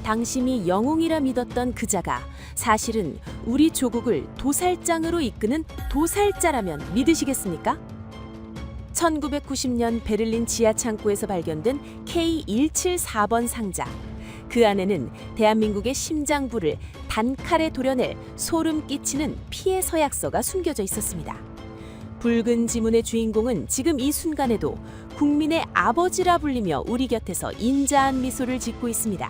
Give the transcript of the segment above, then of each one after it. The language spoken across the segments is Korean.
당신이 영웅이라 믿었던 그자가 사실은 우리 조국을 도살장으로 이끄는 도살자라면 믿으시겠습니까? 1990년 베를린 지하 창고에서 발견된 K174번 상자. 그 안에는 대한민국의 심장부를 단칼에 도려낼 소름 끼치는 피해 서약서가 숨겨져 있었습니다. 붉은 지문의 주인공은 지금 이 순간에도 국민의 아버지라 불리며 우리 곁에서 인자한 미소를 짓고 있습니다.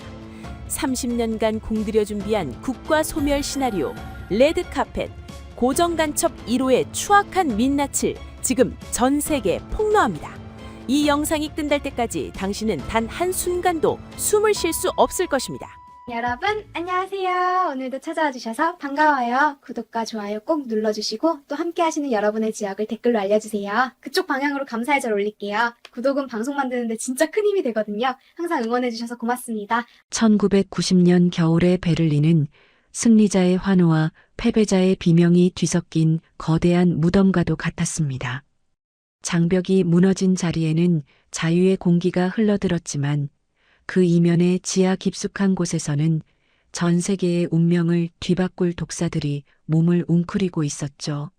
30년간 공들여 준비한 국가 소멸 시나리오 레드카펫 고정간첩 1호의 추악한 민낯을 지금 전 세계에 폭로합니다. 이 영상이 끝날 때까지 당신은 단 한순간도 숨을 쉴 수 없을 것입니다. 여러분 안녕하세요. 오늘도 찾아와 주셔서 반가워요. 구독과 좋아요 꼭 눌러주시고 또 함께 하시는 여러분의 지역을 댓글로 알려주세요. 그쪽 방향으로 감사의 절 올릴게요. 구독은 방송 만드는데 진짜 큰 힘이 되거든요. 항상 응원해 주셔서 고맙습니다. 1990년 겨울의 베를린은 승리자의 환호와 패배자의 비명이 뒤섞인 거대한 무덤과도 같았습니다. 장벽이 무너진 자리에는 자유의 공기가 흘러들었지만 그 이면의 지하 깊숙한 곳에서는 전 세계의 운명을 뒤바꿀 독사들이 몸을 웅크리고 있었죠.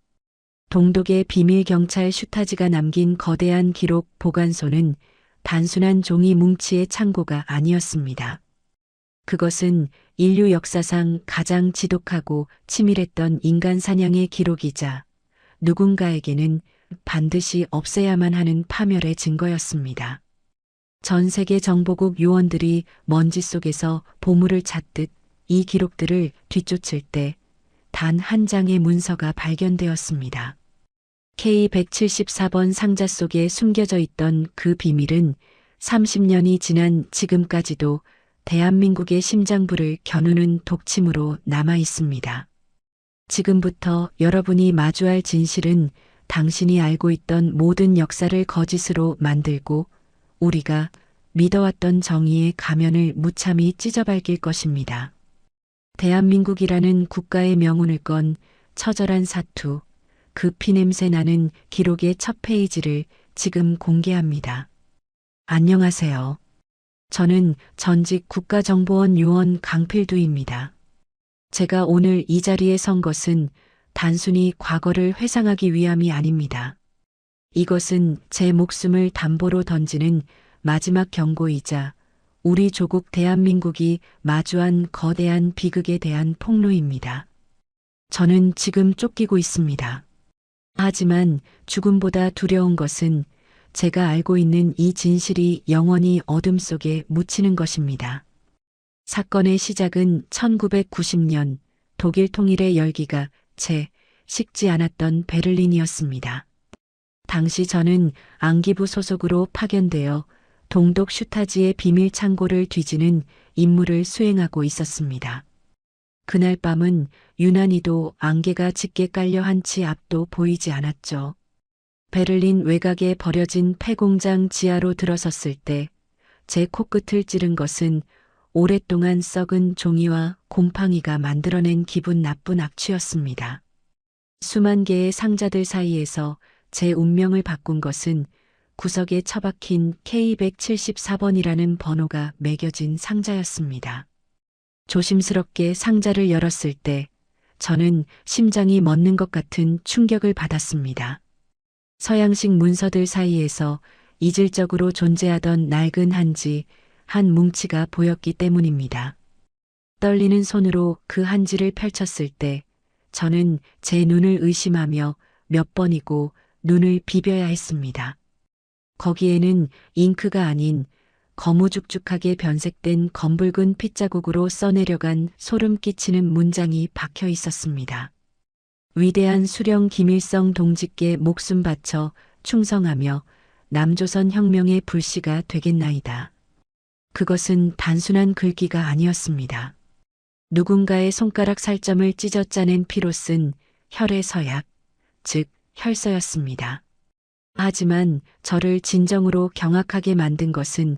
동독의 비밀 경찰 슈타지가 남긴 거대한 기록 보관소는 단순한 종이 뭉치의 창고가 아니었습니다. 그것은 인류 역사상 가장 지독하고 치밀했던 인간 사냥의 기록이자 누군가에게는 반드시 없애야만 하는 파멸의 증거였습니다. 전 세계 정보국 요원들이 먼지 속에서 보물을 찾듯 이 기록들을 뒤쫓을 때 단 한 장의 문서가 발견되었습니다. K174번 상자 속에 숨겨져 있던 그 비밀은 30년이 지난 지금까지도 대한민국의 심장부를 겨누는 독침으로 남아 있습니다. 지금부터 여러분이 마주할 진실은 당신이 알고 있던 모든 역사를 거짓으로 만들고 우리가 믿어왔던 정의의 가면을 무참히 찢어밟길 것입니다. 대한민국이라는 국가의 명운을 건 처절한 사투, 그 피냄새 나는 기록의 첫 페이지를 지금 공개합니다. 안녕하세요. 저는 전직 국가정보원 요원 강필두입니다. 제가 오늘 이 자리에 선 것은 단순히 과거를 회상하기 위함이 아닙니다. 이것은 제 목숨을 담보로 던지는 마지막 경고이자 우리 조국 대한민국이 마주한 거대한 비극에 대한 폭로입니다. 저는 지금 쫓기고 있습니다. 하지만 죽음보다 두려운 것은 제가 알고 있는 이 진실이 영원히 어둠 속에 묻히는 것입니다. 사건의 시작은 1990년 독일 통일의 열기가 채 식지 않았던 베를린이었습니다. 당시 저는 안기부 소속으로 파견되어 동독 슈타지의 비밀 창고를 뒤지는 임무를 수행하고 있었습니다. 그날 밤은 유난히도 안개가 짙게 깔려 한치 앞도 보이지 않았죠. 베를린 외곽에 버려진 폐공장 지하로 들어섰을 때 제 코끝을 찌른 것은 오랫동안 썩은 종이와 곰팡이가 만들어낸 기분 나쁜 악취였습니다. 수만 개의 상자들 사이에서 제 운명을 바꾼 것은 구석에 처박힌 K174번이라는 번호가 매겨진 상자였습니다. 조심스럽게 상자를 열었을 때 저는 심장이 멎는 것 같은 충격을 받았습니다. 서양식 문서들 사이에서 이질적으로 존재하던 낡은 한지 한 뭉치가 보였기 때문입니다. 떨리는 손으로 그 한지를 펼쳤을 때 저는 제 눈을 의심하며 몇 번이고 눈을 비벼야 했습니다. 거기에는 잉크가 아닌 거무죽죽하게 변색된 검붉은 핏자국으로 써내려간 소름 끼치는 문장이 박혀 있었습니다. 위대한 수령 김일성 동지께 목숨 바쳐 충성하며 남조선 혁명의 불씨가 되겠나이다. 그것은 단순한 글귀가 아니었습니다. 누군가의 손가락 살점을 찢어 짜낸 피로 쓴 혈의 서약, 즉 혈서였습니다. 하지만 저를 진정으로 경악하게 만든 것은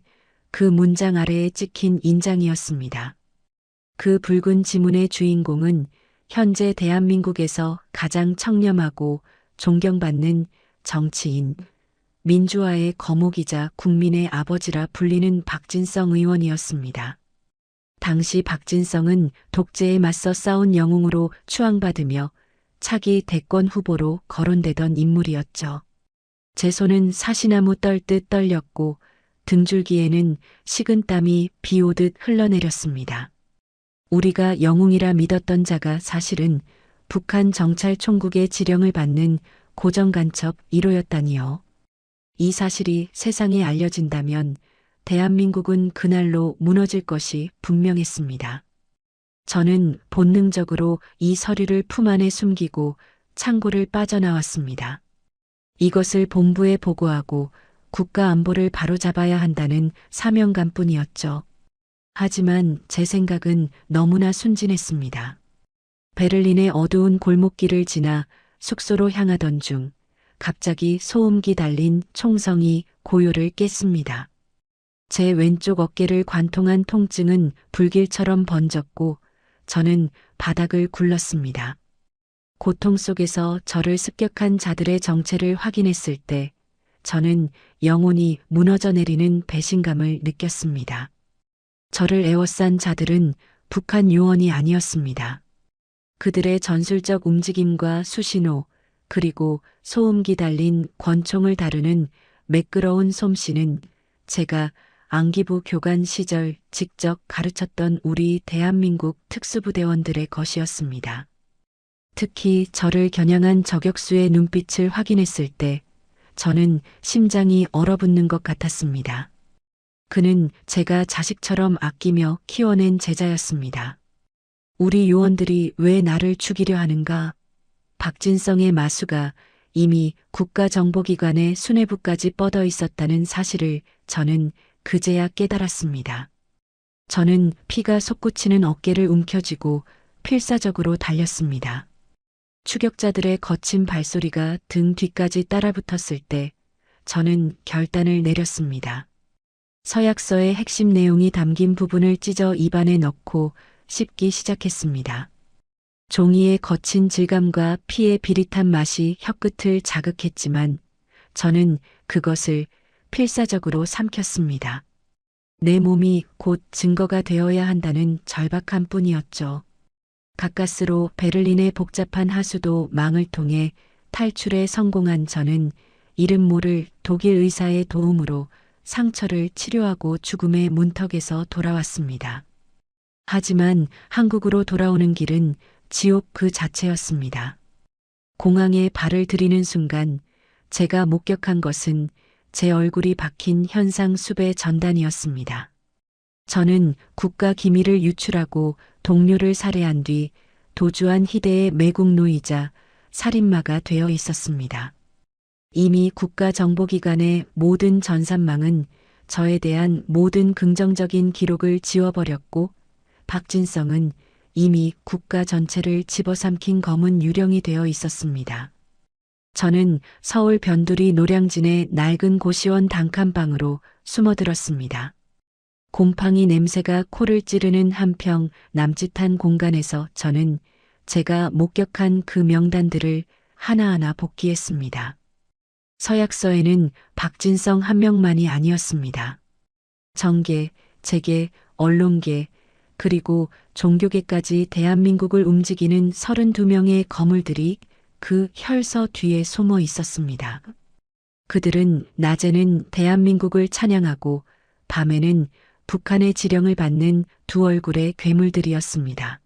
그 문장 아래에 찍힌 인장이었습니다. 그 붉은 지문의 주인공은 현재 대한민국에서 가장 청렴하고 존경받는 정치인, 민주화의 거목이자 국민의 아버지라 불리는 박진성 의원이었습니다. 당시 박진성은 독재에 맞서 싸운 영웅으로 추앙받으며 차기 대권 후보로 거론되던 인물이었죠. 제 손은 사시나무 떨듯 떨렸고 등줄기에는 식은땀이 비 오듯 흘러내렸습니다. 우리가 영웅이라 믿었던 자가 사실은 북한 정찰 총국의 지령을 받는 고정간첩 1호였다니요. 이 사실이 세상에 알려진다면 대한민국은 그날로 무너질 것이 분명했습니다. 저는 본능적으로 이 서류를 품 안에 숨기고 창고를 빠져나왔습니다. 이것을 본부에 보고하고 국가 안보를 바로잡아야 한다는 사명감뿐이었죠. 하지만 제 생각은 너무나 순진했습니다. 베를린의 어두운 골목길을 지나 숙소로 향하던 중 갑자기 소음기 달린 총성이 고요를 깼습니다. 제 왼쪽 어깨를 관통한 통증은 불길처럼 번졌고 저는 바닥을 굴렀습니다. 고통 속에서 저를 습격한 자들의 정체를 확인했을 때 저는 영혼이 무너져 내리는 배신감을 느꼈습니다. 저를 에워싼 자들은 북한 요원이 아니었습니다. 그들의 전술적 움직임과 수신호 그리고 소음기 달린 권총을 다루는 매끄러운 솜씨는 제가 안기부 교관 시절 직접 가르쳤던 우리 대한민국 특수부대원들의 것이었습니다. 특히 저를 겨냥한 저격수의 눈빛을 확인했을 때 저는 심장이 얼어붙는 것 같았습니다. 그는 제가 자식처럼 아끼며 키워낸 제자였습니다. 우리 요원들이 왜 나를 죽이려 하는가? 박진성의 마수가 이미 국가정보기관의 수뇌부까지 뻗어 있었다는 사실을 저는 그제야 깨달았습니다. 저는 피가 솟구치는 어깨를 움켜쥐고 필사적으로 달렸습니다. 추격자들의 거친 발소리가 등 뒤까지 따라붙었을 때 저는 결단을 내렸습니다. 서약서의 핵심 내용이 담긴 부분을 찢어 입안에 넣고 씹기 시작했습니다. 종이의 거친 질감과 피의 비릿한 맛이 혀끝을 자극했지만 저는 그것을 필사적으로 삼켰습니다. 내 몸이 곧 증거가 되어야 한다는 절박함 뿐이었죠. 가까스로 베를린의 복잡한 하수도 망을 통해 탈출에 성공한 저는 이름 모를 독일 의사의 도움으로 상처를 치료하고 죽음의 문턱에서 돌아왔습니다. 하지만 한국으로 돌아오는 길은 지옥 그 자체였습니다. 공항에 발을 들이는 순간 제가 목격한 것은 제 얼굴이 박힌 현상 숲의 전단이었습니다. 저는 국가 기밀을 유출하고 동료를 살해한 뒤 도주한 희대의 매국노이자 살인마가 되어 있었습니다. 이미 국가정보기관의 모든 전산망은 저에 대한 모든 긍정적인 기록을 지워버렸고 박진성은 이미 국가 전체를 집어삼킨 검은 유령이 되어 있었습니다. 저는 서울 변두리 노량진의 낡은 고시원 단칸방으로 숨어들었습니다. 곰팡이 냄새가 코를 찌르는 한평 남짓한 공간에서 저는 제가 목격한 그 명단들을 하나하나 복기했습니다. 서약서에는 박진성 한 명만이 아니었습니다. 정계, 재계, 언론계, 그리고 종교계까지 대한민국을 움직이는 32명의 거물들이 그 혈서 뒤에 숨어 있었습니다. 그들은 낮에는 대한민국을 찬양하고 밤에는 북한의 지령을 받는 두 얼굴의 괴물들이었습니다.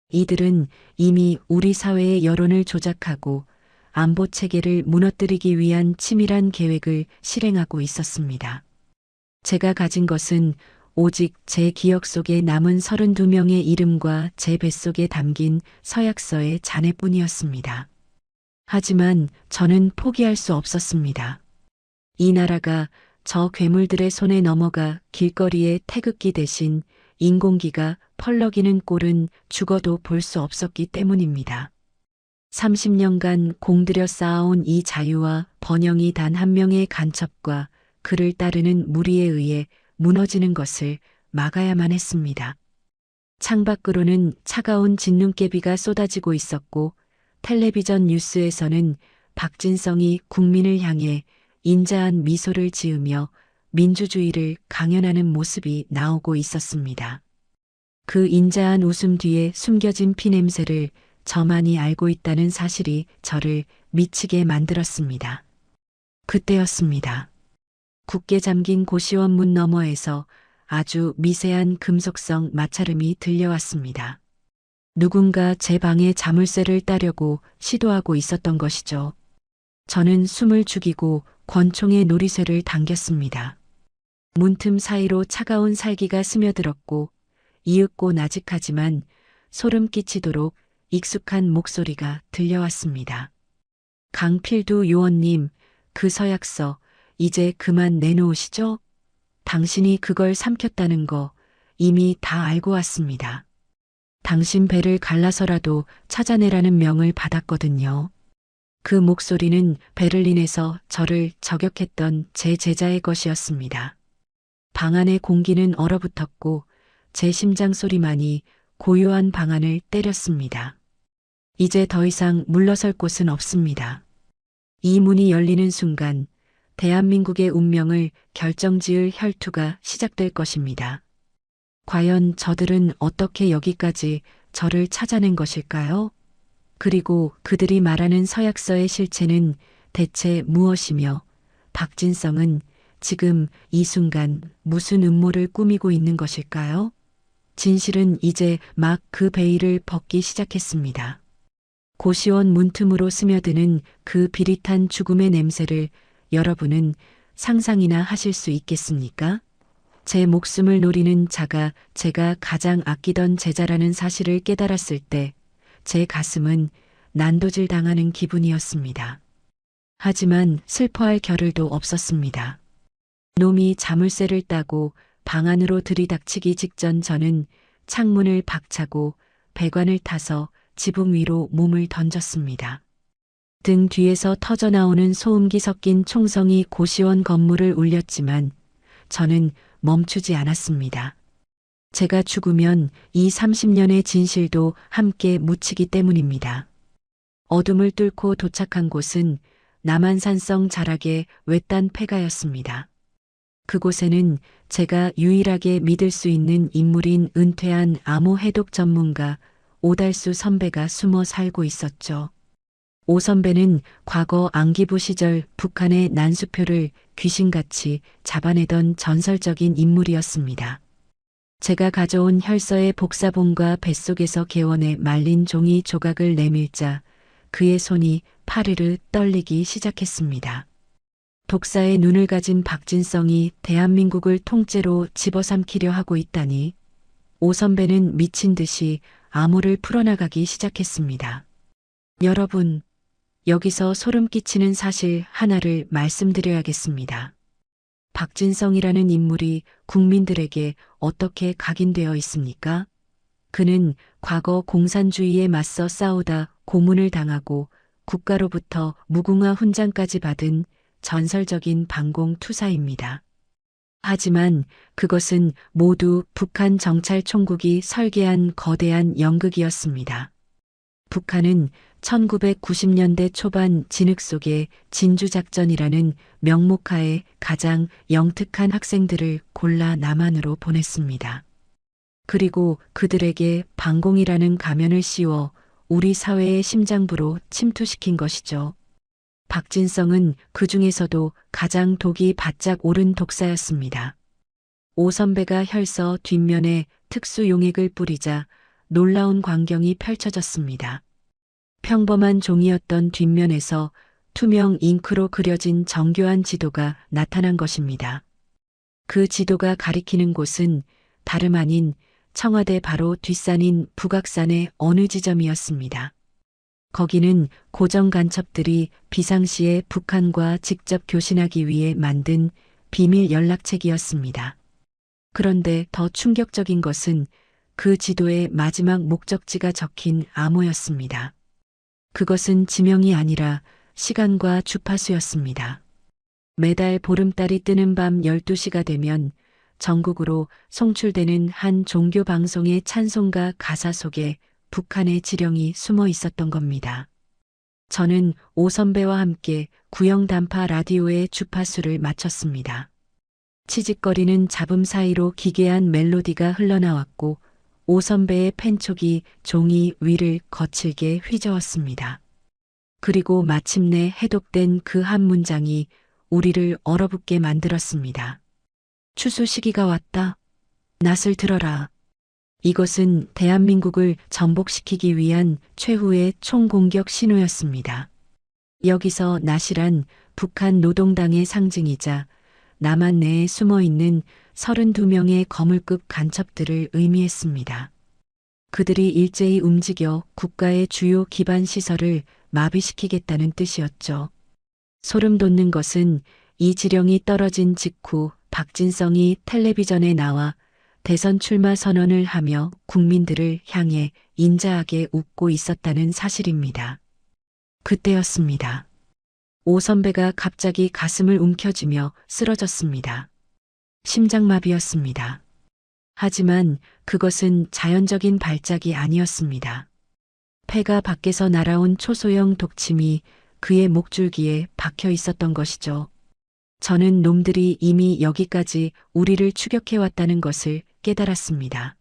이들은 이미 우리 사회의 여론을 조작하고 안보 체계를 무너뜨리기 위한 치밀한 계획을 실행하고 있었습니다. 제가 가진 것은 오직 제 기억 속에 남은 32명의 이름과 제 뱃속에 담긴 서약서의 잔해뿐이었습니다. 하지만 저는 포기할 수 없었습니다. 이 나라가 저 괴물들의 손에 넘어가 길거리에 태극기 대신 인공기가 펄럭이는 꼴은 죽어도 볼 수 없었기 때문입니다. 30년간 공들여 쌓아온 이 자유와 번영이 단 한 명의 간첩과 그를 따르는 무리에 의해 무너지는 것을 막아야만 했습니다. 창밖으로는 차가운 진눈깨비가 쏟아지고 있었고 텔레비전 뉴스에서는 박진성이 국민을 향해 인자한 미소를 지으며 민주주의를 강연하는 모습이 나오고 있었습니다. 그 인자한 웃음 뒤에 숨겨진 피냄새를 저만이 알고 있다는 사실이 저를 미치게 만들었습니다. 그때였습니다. 굳게 잠긴 고시원 문 너머에서 아주 미세한 금속성 마찰음이 들려왔습니다. 누군가 제 방에 자물쇠를 따려고 시도하고 있었던 것이죠. 저는 숨을 죽이고 권총의 놀이쇠를 당겼습니다. 문틈 사이로 차가운 살기가 스며들었고 이윽고 나직하지만 소름 끼치도록 익숙한 목소리가 들려왔습니다. 강필두 요원님, 그 서약서 이제 그만 내놓으시죠? 당신이 그걸 삼켰다는 거 이미 다 알고 왔습니다. 당신 배를 갈라서라도 찾아내라는 명을 받았거든요. 그 목소리는 베를린에서 저를 저격했던 제 제자의 것이었습니다. 방 안의 공기는 얼어붙었고 제 심장 소리만이 고요한 방 안을 때렸습니다. 이제 더 이상 물러설 곳은 없습니다. 이 문이 열리는 순간 대한민국의 운명을 결정지을 혈투가 시작될 것입니다. 과연 저들은 어떻게 여기까지 저를 찾아낸 것일까요? 그리고 그들이 말하는 서약서의 실체는 대체 무엇이며 박진성은 지금 이 순간 무슨 음모를 꾸미고 있는 것일까요? 진실은 이제 막 그 베일을 벗기 시작했습니다. 고시원 문틈으로 스며드는 그 비릿한 죽음의 냄새를 여러분은 상상이나 하실 수 있겠습니까? 제 목숨을 노리는 자가 제가 가장 아끼던 제자라는 사실을 깨달았을 때 제 가슴은 난도질 당하는 기분이었습니다. 하지만 슬퍼할 겨를도 없었습니다. 놈이 자물쇠를 따고 방 안으로 들이닥치기 직전 저는 창문을 박차고 배관을 타서 지붕 위로 몸을 던졌습니다. 등 뒤에서 터져나오는 소음기 섞인 총성이 고시원 건물을 울렸지만 저는 멈추지 않았습니다. 제가 죽으면 이 30년의 진실도 함께 묻히기 때문입니다. 어둠을 뚫고 도착한 곳은 남한산성 자락의 외딴 폐가였습니다. 그곳에는 제가 유일하게 믿을 수 있는 인물인 은퇴한 암호 해독 전문가 오달수 선배가 숨어 살고 있었죠. 오 선배는 과거 안기부 시절 북한의 난수표를 귀신같이 잡아내던 전설적인 인물이었습니다. 제가 가져온 혈서의 복사본과 뱃속에서 개원해 말린 종이 조각을 내밀자 그의 손이 파르르 떨리기 시작했습니다. 독사의 눈을 가진 박진성이 대한민국을 통째로 집어삼키려 하고 있다니 오 선배는 미친 듯이 암호를 풀어나가기 시작했습니다. 여러분, 여기서 소름 끼치는 사실 하나를 말씀드려야겠습니다. 박진성이라는 인물이 국민들에게 어떻게 각인되어 있습니까? 그는 과거 공산주의에 맞서 싸우다 고문을 당하고 국가로부터 무궁화 훈장까지 받은 전설적인 반공투사입니다. 하지만 그것은 모두 북한 정찰총국이 설계한 거대한 연극이었습니다. 북한은 1990년대 초반 진흙 속의 진주작전이라는 명목하에 가장 영특한 학생들을 골라 남한으로 보냈습니다. 그리고 그들에게 반공이라는 가면을 씌워 우리 사회의 심장부로 침투시킨 것이죠. 박진성은 그 중에서도 가장 독이 바짝 오른 독사였습니다. 오 선배가 혈서 뒷면에 특수 용액을 뿌리자 놀라운 광경이 펼쳐졌습니다. 평범한 종이였던 뒷면에서 투명 잉크로 그려진 정교한 지도가 나타난 것입니다. 그 지도가 가리키는 곳은 다름 아닌 청와대 바로 뒷산인 북악산의 어느 지점이었습니다. 거기는 고정 간첩들이 비상시에 북한과 직접 교신하기 위해 만든 비밀 연락책이었습니다. 그런데 더 충격적인 것은 그 지도의 마지막 목적지가 적힌 암호였습니다. 그것은 지명이 아니라 시간과 주파수였습니다. 매달 보름달이 뜨는 밤 12시가 되면 전국으로 송출되는 한 종교 방송의 찬송가 가사 속에 북한의 지령이 숨어 있었던 겁니다. 저는 오 선배와 함께 구형 단파 라디오의 주파수를 맞췄습니다. 치직거리는 잡음 사이로 기괴한 멜로디가 흘러나왔고 오 선배의 펜촉이 종이 위를 거칠게 휘저었습니다. 그리고 마침내 해독된 그 한 문장이 우리를 얼어붙게 만들었습니다. 추수 시기가 왔다. 낫을 들어라. 이것은 대한민국을 전복시키기 위한 최후의 총공격 신호였습니다. 여기서 낫이란 북한 노동당의 상징이자 남한 내에 숨어있는 32명의 거물급 간첩들을 의미했습니다. 그들이 일제히 움직여 국가의 주요 기반 시설을 마비시키겠다는 뜻이었죠. 소름 돋는 것은 이 지령이 떨어진 직후 박진성이 텔레비전에 나와 대선 출마 선언을 하며 국민들을 향해 인자하게 웃고 있었다는 사실입니다. 그때였습니다. 오 선배가 갑자기 가슴을 움켜쥐며 쓰러졌습니다. 심장마비였습니다. 하지만 그것은 자연적인 발작이 아니었습니다. 폐가 밖에서 날아온 초소형 독침이 그의 목줄기에 박혀 있었던 것이죠. 저는 놈들이 이미 여기까지 우리를 추격해왔다는 것을 깨달았습니다.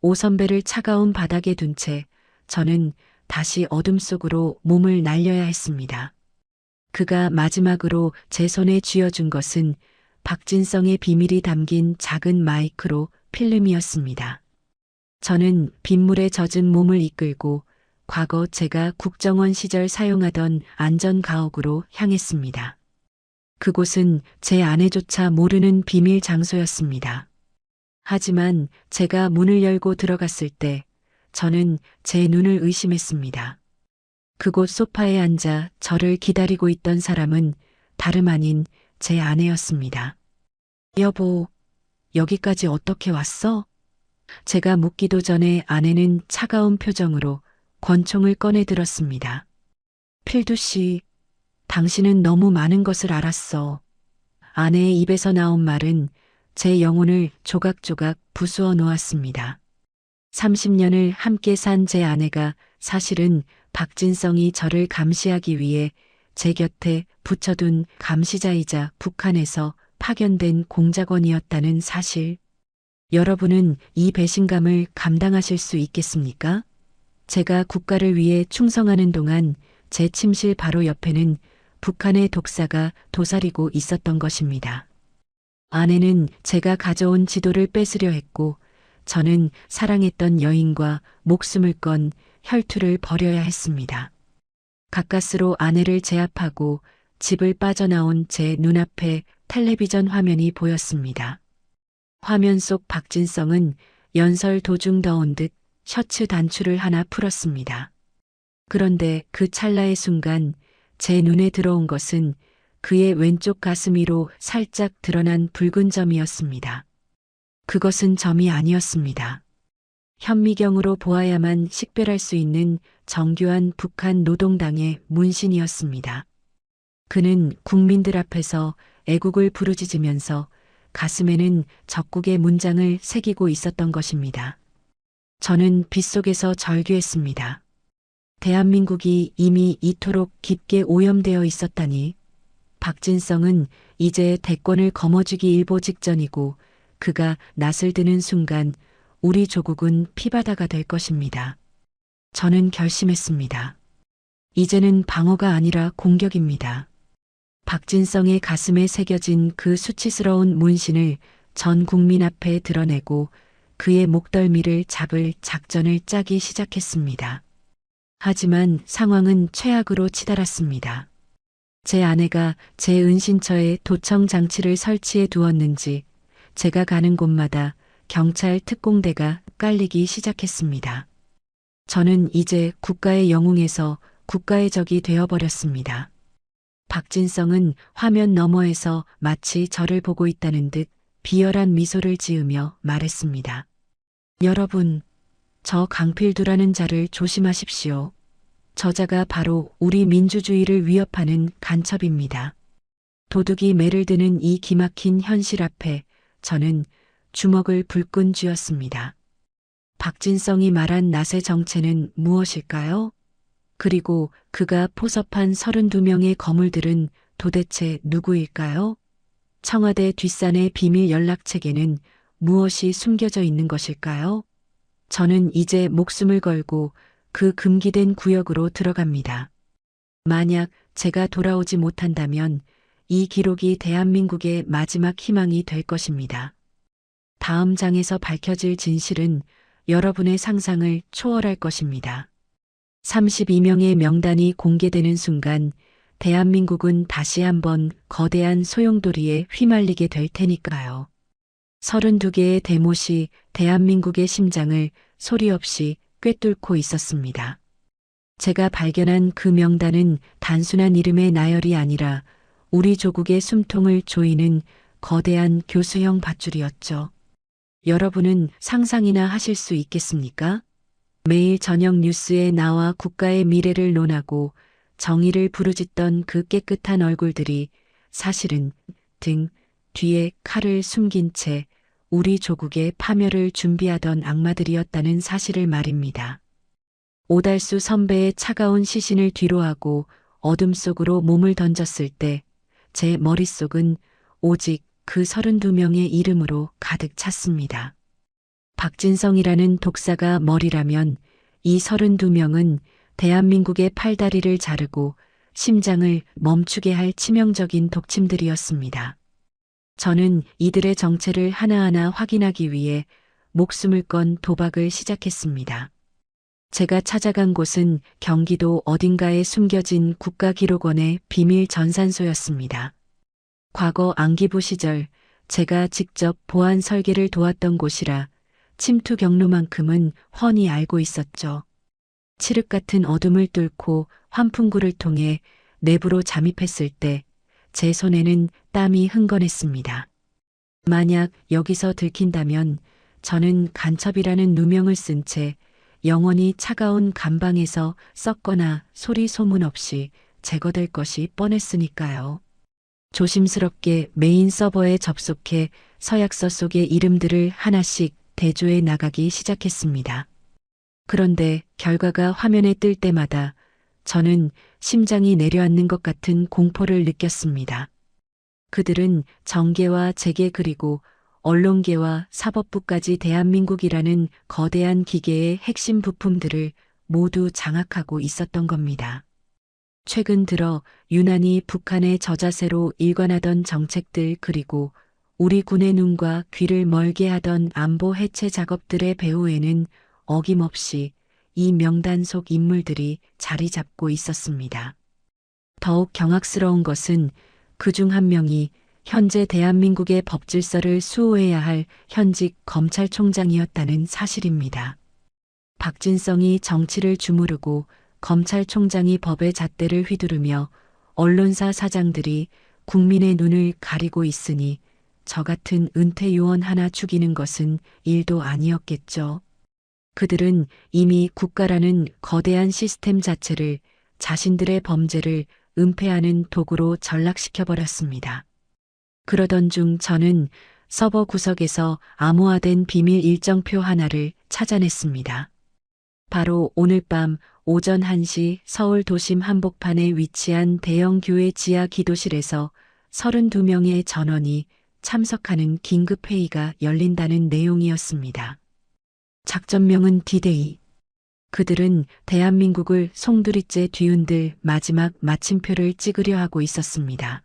오 선배를 차가운 바닥에 둔 채 저는 다시 어둠 속으로 몸을 날려야 했습니다. 그가 마지막으로 제 손에 쥐어준 것은 박진성의 비밀이 담긴 작은 마이크로 필름이었습니다. 저는 빗물에 젖은 몸을 이끌고 과거 제가 국정원 시절 사용하던 안전가옥으로 향했습니다. 그곳은 제 아내조차 모르는 비밀 장소였습니다. 하지만 제가 문을 열고 들어갔을 때 저는 제 눈을 의심했습니다. 그곳 소파에 앉아 저를 기다리고 있던 사람은 다름 아닌 제 아내였습니다. 여보, 여기까지 어떻게 왔어? 제가 묻기도 전에 아내는 차가운 표정으로 권총을 꺼내 들었습니다. 필두 씨, 당신은 너무 많은 것을 알았어. 아내의 입에서 나온 말은 제 영혼을 조각조각 부수어 놓았습니다. 30년을 함께 산 제 아내가 사실은 박진성이 저를 감시하기 위해 제 곁에 붙여둔 감시자이자 북한에서 파견된 공작원이었다는 사실. 여러분은 이 배신감을 감당하실 수 있겠습니까? 제가 국가를 위해 충성하는 동안 제 침실 바로 옆에는 북한의 독사가 도사리고 있었던 것입니다. 아내는 제가 가져온 지도를 뺏으려 했고 저는 사랑했던 여인과 목숨을 건 혈투를 벌여야 했습니다. 가까스로 아내를 제압하고 집을 빠져나온 제 눈앞에 텔레비전 화면이 보였습니다. 화면 속 박진성은 연설 도중 더운 듯 셔츠 단추를 하나 풀었습니다. 그런데 그 찰나의 순간 제 눈에 들어온 것은 그의 왼쪽 가슴 위로 살짝 드러난 붉은 점이었습니다. 그것은 점이 아니었습니다. 현미경으로 보아야만 식별할 수 있는 정교한 북한 노동당의 문신이었습니다. 그는 국민들 앞에서 애국을 부르짖으면서 가슴에는 적국의 문장을 새기고 있었던 것입니다. 저는 빗속에서 절규했습니다. 대한민국이 이미 이토록 깊게 오염되어 있었다니. 박진성은 이제 대권을 거머쥐기 일보 직전이고 그가 낯을 드는 순간 우리 조국은 피바다가 될 것입니다. 저는 결심했습니다. 이제는 방어가 아니라 공격입니다. 박진성의 가슴에 새겨진 그 수치스러운 문신을 전 국민 앞에 드러내고 그의 목덜미를 잡을 작전을 짜기 시작했습니다. 하지만 상황은 최악으로 치달았습니다. 제 아내가 제 은신처에 도청 장치를 설치해 두었는지 제가 가는 곳마다 경찰 특공대가 깔리기 시작했습니다. 저는 이제 국가의 영웅에서 국가의 적이 되어버렸습니다. 박진성은 화면 너머에서 마치 저를 보고 있다는 듯 비열한 미소를 지으며 말했습니다. 여러분, 저 강필두라는 자를 조심하십시오. 저자가 바로 우리 민주주의를 위협하는 간첩입니다. 도둑이 매를 드는 이 기막힌 현실 앞에 저는 주먹을 불끈 쥐었습니다. 박진성이 말한 낫의 정체는 무엇일까요? 그리고 그가 포섭한 32명의 거물들은 도대체 누구일까요? 청와대 뒷산의 비밀 연락책에는 무엇이 숨겨져 있는 것일까요? 저는 이제 목숨을 걸고 그 금기된 구역으로 들어갑니다. 만약 제가 돌아오지 못한다면 이 기록이 대한민국의 마지막 희망이 될 것입니다. 다음 장에서 밝혀질 진실은 여러분의 상상을 초월할 것입니다. 32명의 명단이 공개되는 순간 대한민국은 다시 한번 거대한 소용돌이에 휘말리게 될 테니까요. 32개의 대못이 대한민국의 심장을 소리 없이 꿰뚫고 있었습니다. 제가 발견한 그 명단은 단순한 이름의 나열이 아니라 우리 조국의 숨통을 조이는 거대한 교수형 밧줄이었죠. 여러분은 상상이나 하실 수 있겠습니까? 매일 저녁 뉴스에 나와 국가의 미래를 논하고 정의를 부르짖던 그 깨끗한 얼굴들이 사실은 등 뒤에 칼을 숨긴 채 우리 조국의 파멸을 준비하던 악마들이었다는 사실을 말입니다. 오달수 선배의 차가운 시신을 뒤로하고 어둠 속으로 몸을 던졌을 때 제 머릿속은 오직 그 32명의 이름으로 가득 찼습니다. 박진성이라는 독사가 머리라면 이 32명은 대한민국의 팔다리를 자르고 심장을 멈추게 할 치명적인 독침들이었습니다. 저는 이들의 정체를 하나하나 확인하기 위해 목숨을 건 도박을 시작했습니다. 제가 찾아간 곳은 경기도 어딘가에 숨겨진 국가기록원의 비밀 전산소였습니다. 과거 안기부 시절 제가 직접 보안 설계를 도왔던 곳이라 침투 경로만큼은 훤히 알고 있었죠. 칠흑 같은 어둠을 뚫고 환풍구를 통해 내부로 잠입했을 때 제 손에는 땀이 흥건했습니다. 만약 여기서 들킨다면 저는 간첩이라는 누명을 쓴 채 영원히 차가운 감방에서 썩거나 소리 소문 없이 제거될 것이 뻔했으니까요. 조심스럽게 메인 서버에 접속해 서약서 속의 이름들을 하나씩 대조해 나가기 시작했습니다. 그런데 결과가 화면에 뜰 때마다 저는 심장이 내려앉는 것 같은 공포를 느꼈습니다. 그들은 정계와 재계 그리고 언론계와 사법부까지 대한민국이라는 거대한 기계의 핵심 부품들을 모두 장악하고 있었던 겁니다. 최근 들어 유난히 북한의 저자세로 일관하던 정책들 그리고 우리 군의 눈과 귀를 멀게 하던 안보 해체 작업들의 배후에는 어김없이 이 명단 속 인물들이 자리 잡고 있었습니다. 더욱 경악스러운 것은 그중 한 명이 현재 대한민국의 법질서를 수호해야 할 현직 검찰총장이었다는 사실입니다. 박진성이 정치를 주무르고 검찰총장이 법의 잣대를 휘두르며 언론사 사장들이 국민의 눈을 가리고 있으니 저 같은 은퇴 요원 하나 죽이는 것은 일도 아니었겠죠. 그들은 이미 국가라는 거대한 시스템 자체를 자신들의 범죄를 은폐하는 도구로 전락시켜버렸습니다. 그러던 중 저는 서버 구석에서 암호화된 비밀 일정표 하나를 찾아냈습니다. 바로 오늘 밤 오전 1시 서울 도심 한복판에 위치한 대형 교회 지하 기도실에서 32명의 전원이 참석하는 긴급회의가 열린다는 내용이었습니다. 작전명은 D-Day. 그들은 대한민국을 송두리째 뒤흔들 마지막 마침표를 찍으려 하고 있었습니다.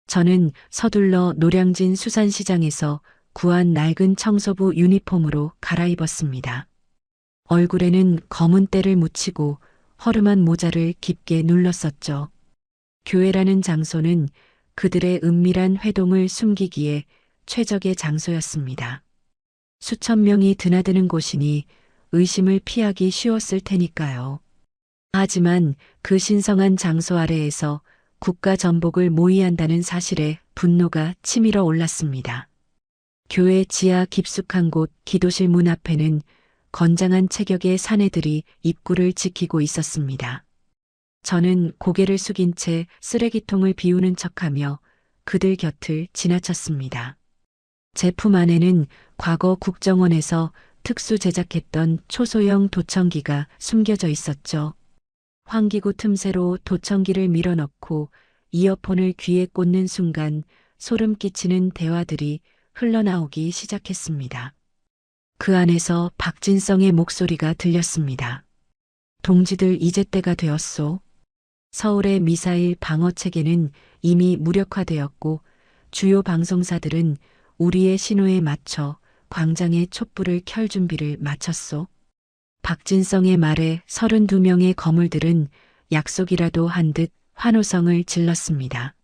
저는 서둘러 노량진 수산시장에서 구한 낡은 청소부 유니폼으로 갈아입었습니다. 얼굴에는 검은 때를 묻히고 허름한 모자를 깊게 눌렀었죠. 교회라는 장소는 그들의 은밀한 회동을 숨기기에 최적의 장소였습니다. 수천 명이 드나드는 곳이니 의심을 피하기 쉬웠을 테니까요. 하지만 그 신성한 장소 아래에서 국가 전복을 모의한다는 사실에 분노가 치밀어 올랐습니다. 교회 지하 깊숙한 곳 기도실 문 앞에는 건장한 체격의 사내들이 입구를 지키고 있었습니다. 저는 고개를 숙인 채 쓰레기통을 비우는 척하며 그들 곁을 지나쳤습니다. 제 품 안에는 과거 국정원에서 특수 제작했던 초소형 도청기가 숨겨져 있었죠. 환기구 틈새로 도청기를 밀어넣고 이어폰을 귀에 꽂는 순간 소름 끼치는 대화들이 흘러나오기 시작했습니다. 그 안에서 박진성의 목소리가 들렸습니다. 동지들 이제 때가 되었소. 서울의 미사일 방어 체계는 이미 무력화되었고 주요 방송사들은 우리의 신호에 맞춰 광장에 촛불을 켤 준비를 마쳤소. 박진성의 말에 32명의 거물들은 약속이라도 한 듯 환호성을 질렀습니다.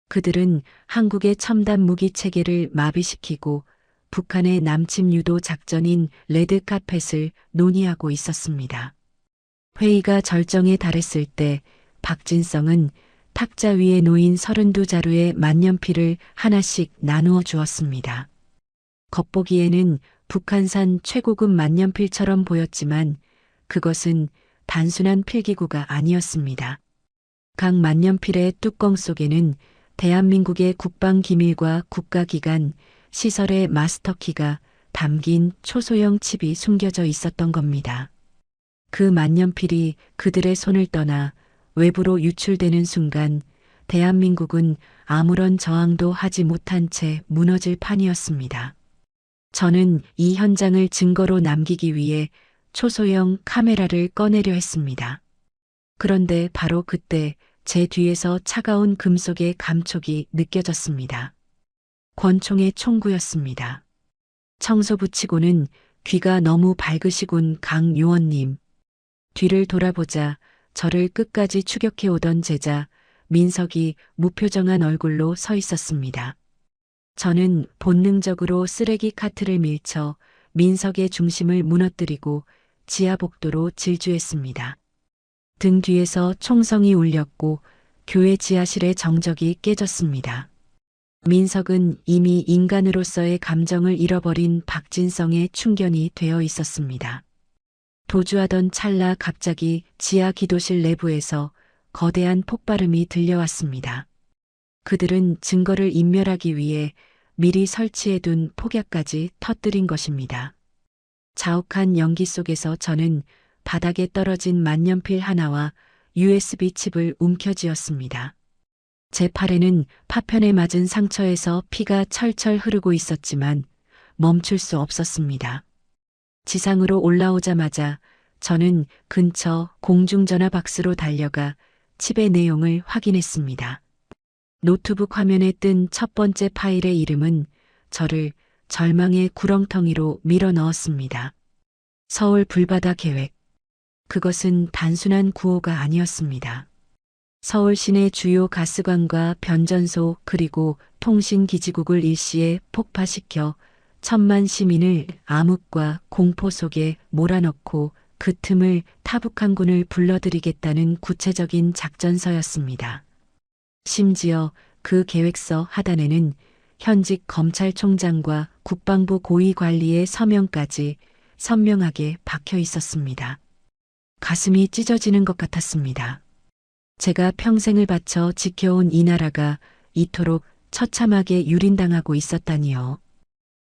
그들은 한국의 첨단 무기 체계를 마비시키고 북한의 남침 유도 작전인 레드카펫을 논의하고 있었습니다. 회의가 절정에 달했을 때 박진성은 탁자 위에 놓인 32자루의 만년필을 하나씩 나누어 주었습니다. 겉보기에는 북한산 최고급 만년필처럼 보였지만 그것은 단순한 필기구가 아니었습니다. 각 만년필의 뚜껑 속에는 대한민국의 국방기밀과 국가기관, 시설의 마스터키가 담긴 초소형 칩이 숨겨져 있었던 겁니다. 그 만년필이 그들의 손을 떠나 외부로 유출되는 순간 대한민국은 아무런 저항도 하지 못한 채 무너질 판이었습니다. 저는 이 현장을 증거로 남기기 위해 초소형 카메라를 꺼내려 했습니다. 그런데 바로 그때 제 뒤에서 차가운 금속의 감촉이 느껴졌습니다. 권총의 총구였습니다. 청소 붙이고는 귀가 너무 밝으시군 강 요원님. 뒤를 돌아보자 저를 끝까지 추격해 오던 제자 민석이 무표정한 얼굴로 서 있었습니다. 저는 본능적으로 쓰레기 카트를 밀쳐 민석의 중심을 무너뜨리고 지하복도로 질주했습니다. 등 뒤에서 총성이 울렸고 교회 지하실의 정적이 깨졌습니다. 민석은 이미 인간으로서의 감정을 잃어버린 박진성의 충견이 되어 있었습니다. 도주하던 찰나 갑자기 지하 기도실 내부에서 거대한 폭발음이 들려왔습니다. 그들은 증거를 인멸하기 위해 미리 설치해둔 폭약까지 터뜨린 것입니다. 자욱한 연기 속에서 저는 바닥에 떨어진 만년필 하나와 USB 칩을 움켜쥐었습니다. 제 팔에는 파편에 맞은 상처에서 피가 철철 흐르고 있었지만 멈출 수 없었습니다. 지상으로 올라오자마자 저는 근처 공중전화 박스로 달려가 칩의 내용을 확인했습니다. 노트북 화면에 뜬 첫 번째 파일의 이름은 저를 절망의 구렁텅이로 밀어 넣었습니다. 서울 불바다 계획. 그것은 단순한 구호가 아니었습니다. 서울 시내 주요 가스관과 변전소 그리고 통신기지국을 일시에 폭파시켜 1,000만 시민을 암흑과 공포 속에 몰아넣고 그 틈을 타북한군을 불러들이겠다는 구체적인 작전서였습니다. 심지어 그 계획서 하단에는 현직 검찰총장과 국방부 고위 관리의 서명까지 선명하게 박혀 있었습니다. 가슴이 찢어지는 것 같았습니다. 제가 평생을 바쳐 지켜온 이 나라가 이토록 처참하게 유린당하고 있었다니요.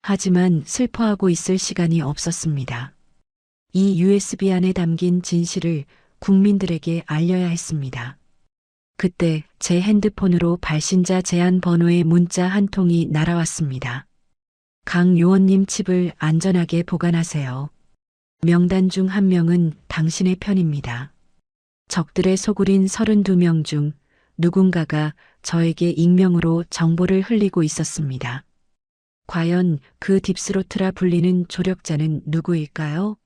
하지만 슬퍼하고 있을 시간이 없었습니다. 이 USB 안에 담긴 진실을 국민들에게 알려야 했습니다. 그때 제 핸드폰으로 발신자 제한 번호의 문자 한 통이 날아왔습니다. 강 요원님 칩을 안전하게 보관하세요. 명단 중 한 명은 당신의 편입니다. 적들의 소굴인 32명 중 누군가가 저에게 익명으로 정보를 흘리고 있었습니다. 과연 그 딥스로트라 불리는 조력자는 누구일까요?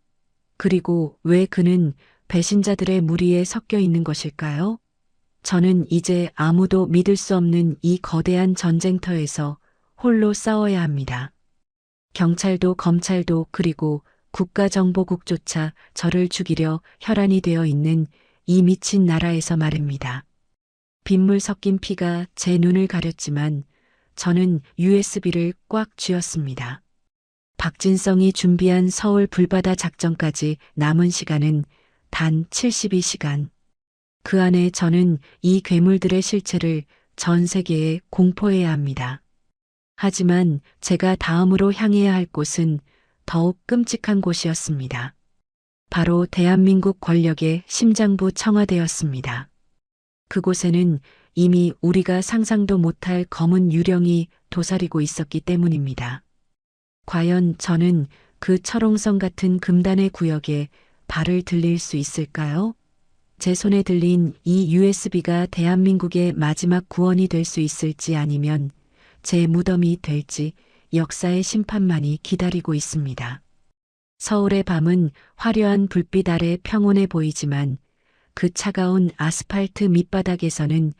그리고 왜 그는 배신자들의 무리에 섞여 있는 것일까요? 저는 이제 아무도 믿을 수 없는 이 거대한 전쟁터에서 홀로 싸워야 합니다. 경찰도 검찰도 그리고 국가정보국조차 저를 죽이려 혈안이 되어 있는 이 미친 나라에서 말입니다. 빗물 섞인 피가 제 눈을 가렸지만 저는 USB를 꽉 쥐었습니다. 박진성이 준비한 서울 불바다 작전까지 남은 시간은 단 72시간. 그 안에 저는 이 괴물들의 실체를 전 세계에 공포해야 합니다. 하지만 제가 다음으로 향해야 할 곳은 더욱 끔찍한 곳이었습니다. 바로 대한민국 권력의 심장부 청와대였습니다. 그곳에는 이미 우리가 상상도 못할 검은 유령이 도사리고 있었기 때문입니다. 과연 저는 그 철옹성 같은 금단의 구역에 발을 들릴 수 있을까요? 제 손에 들린 이 USB가 대한민국의 마지막 구원이 될 수 있을지 아니면 제 무덤이 될지 역사의 심판만이 기다리고 있습니다. 서울의 밤은 화려한 불빛 아래 평온해 보이지만 그 차가운 아스팔트 밑바닥에서는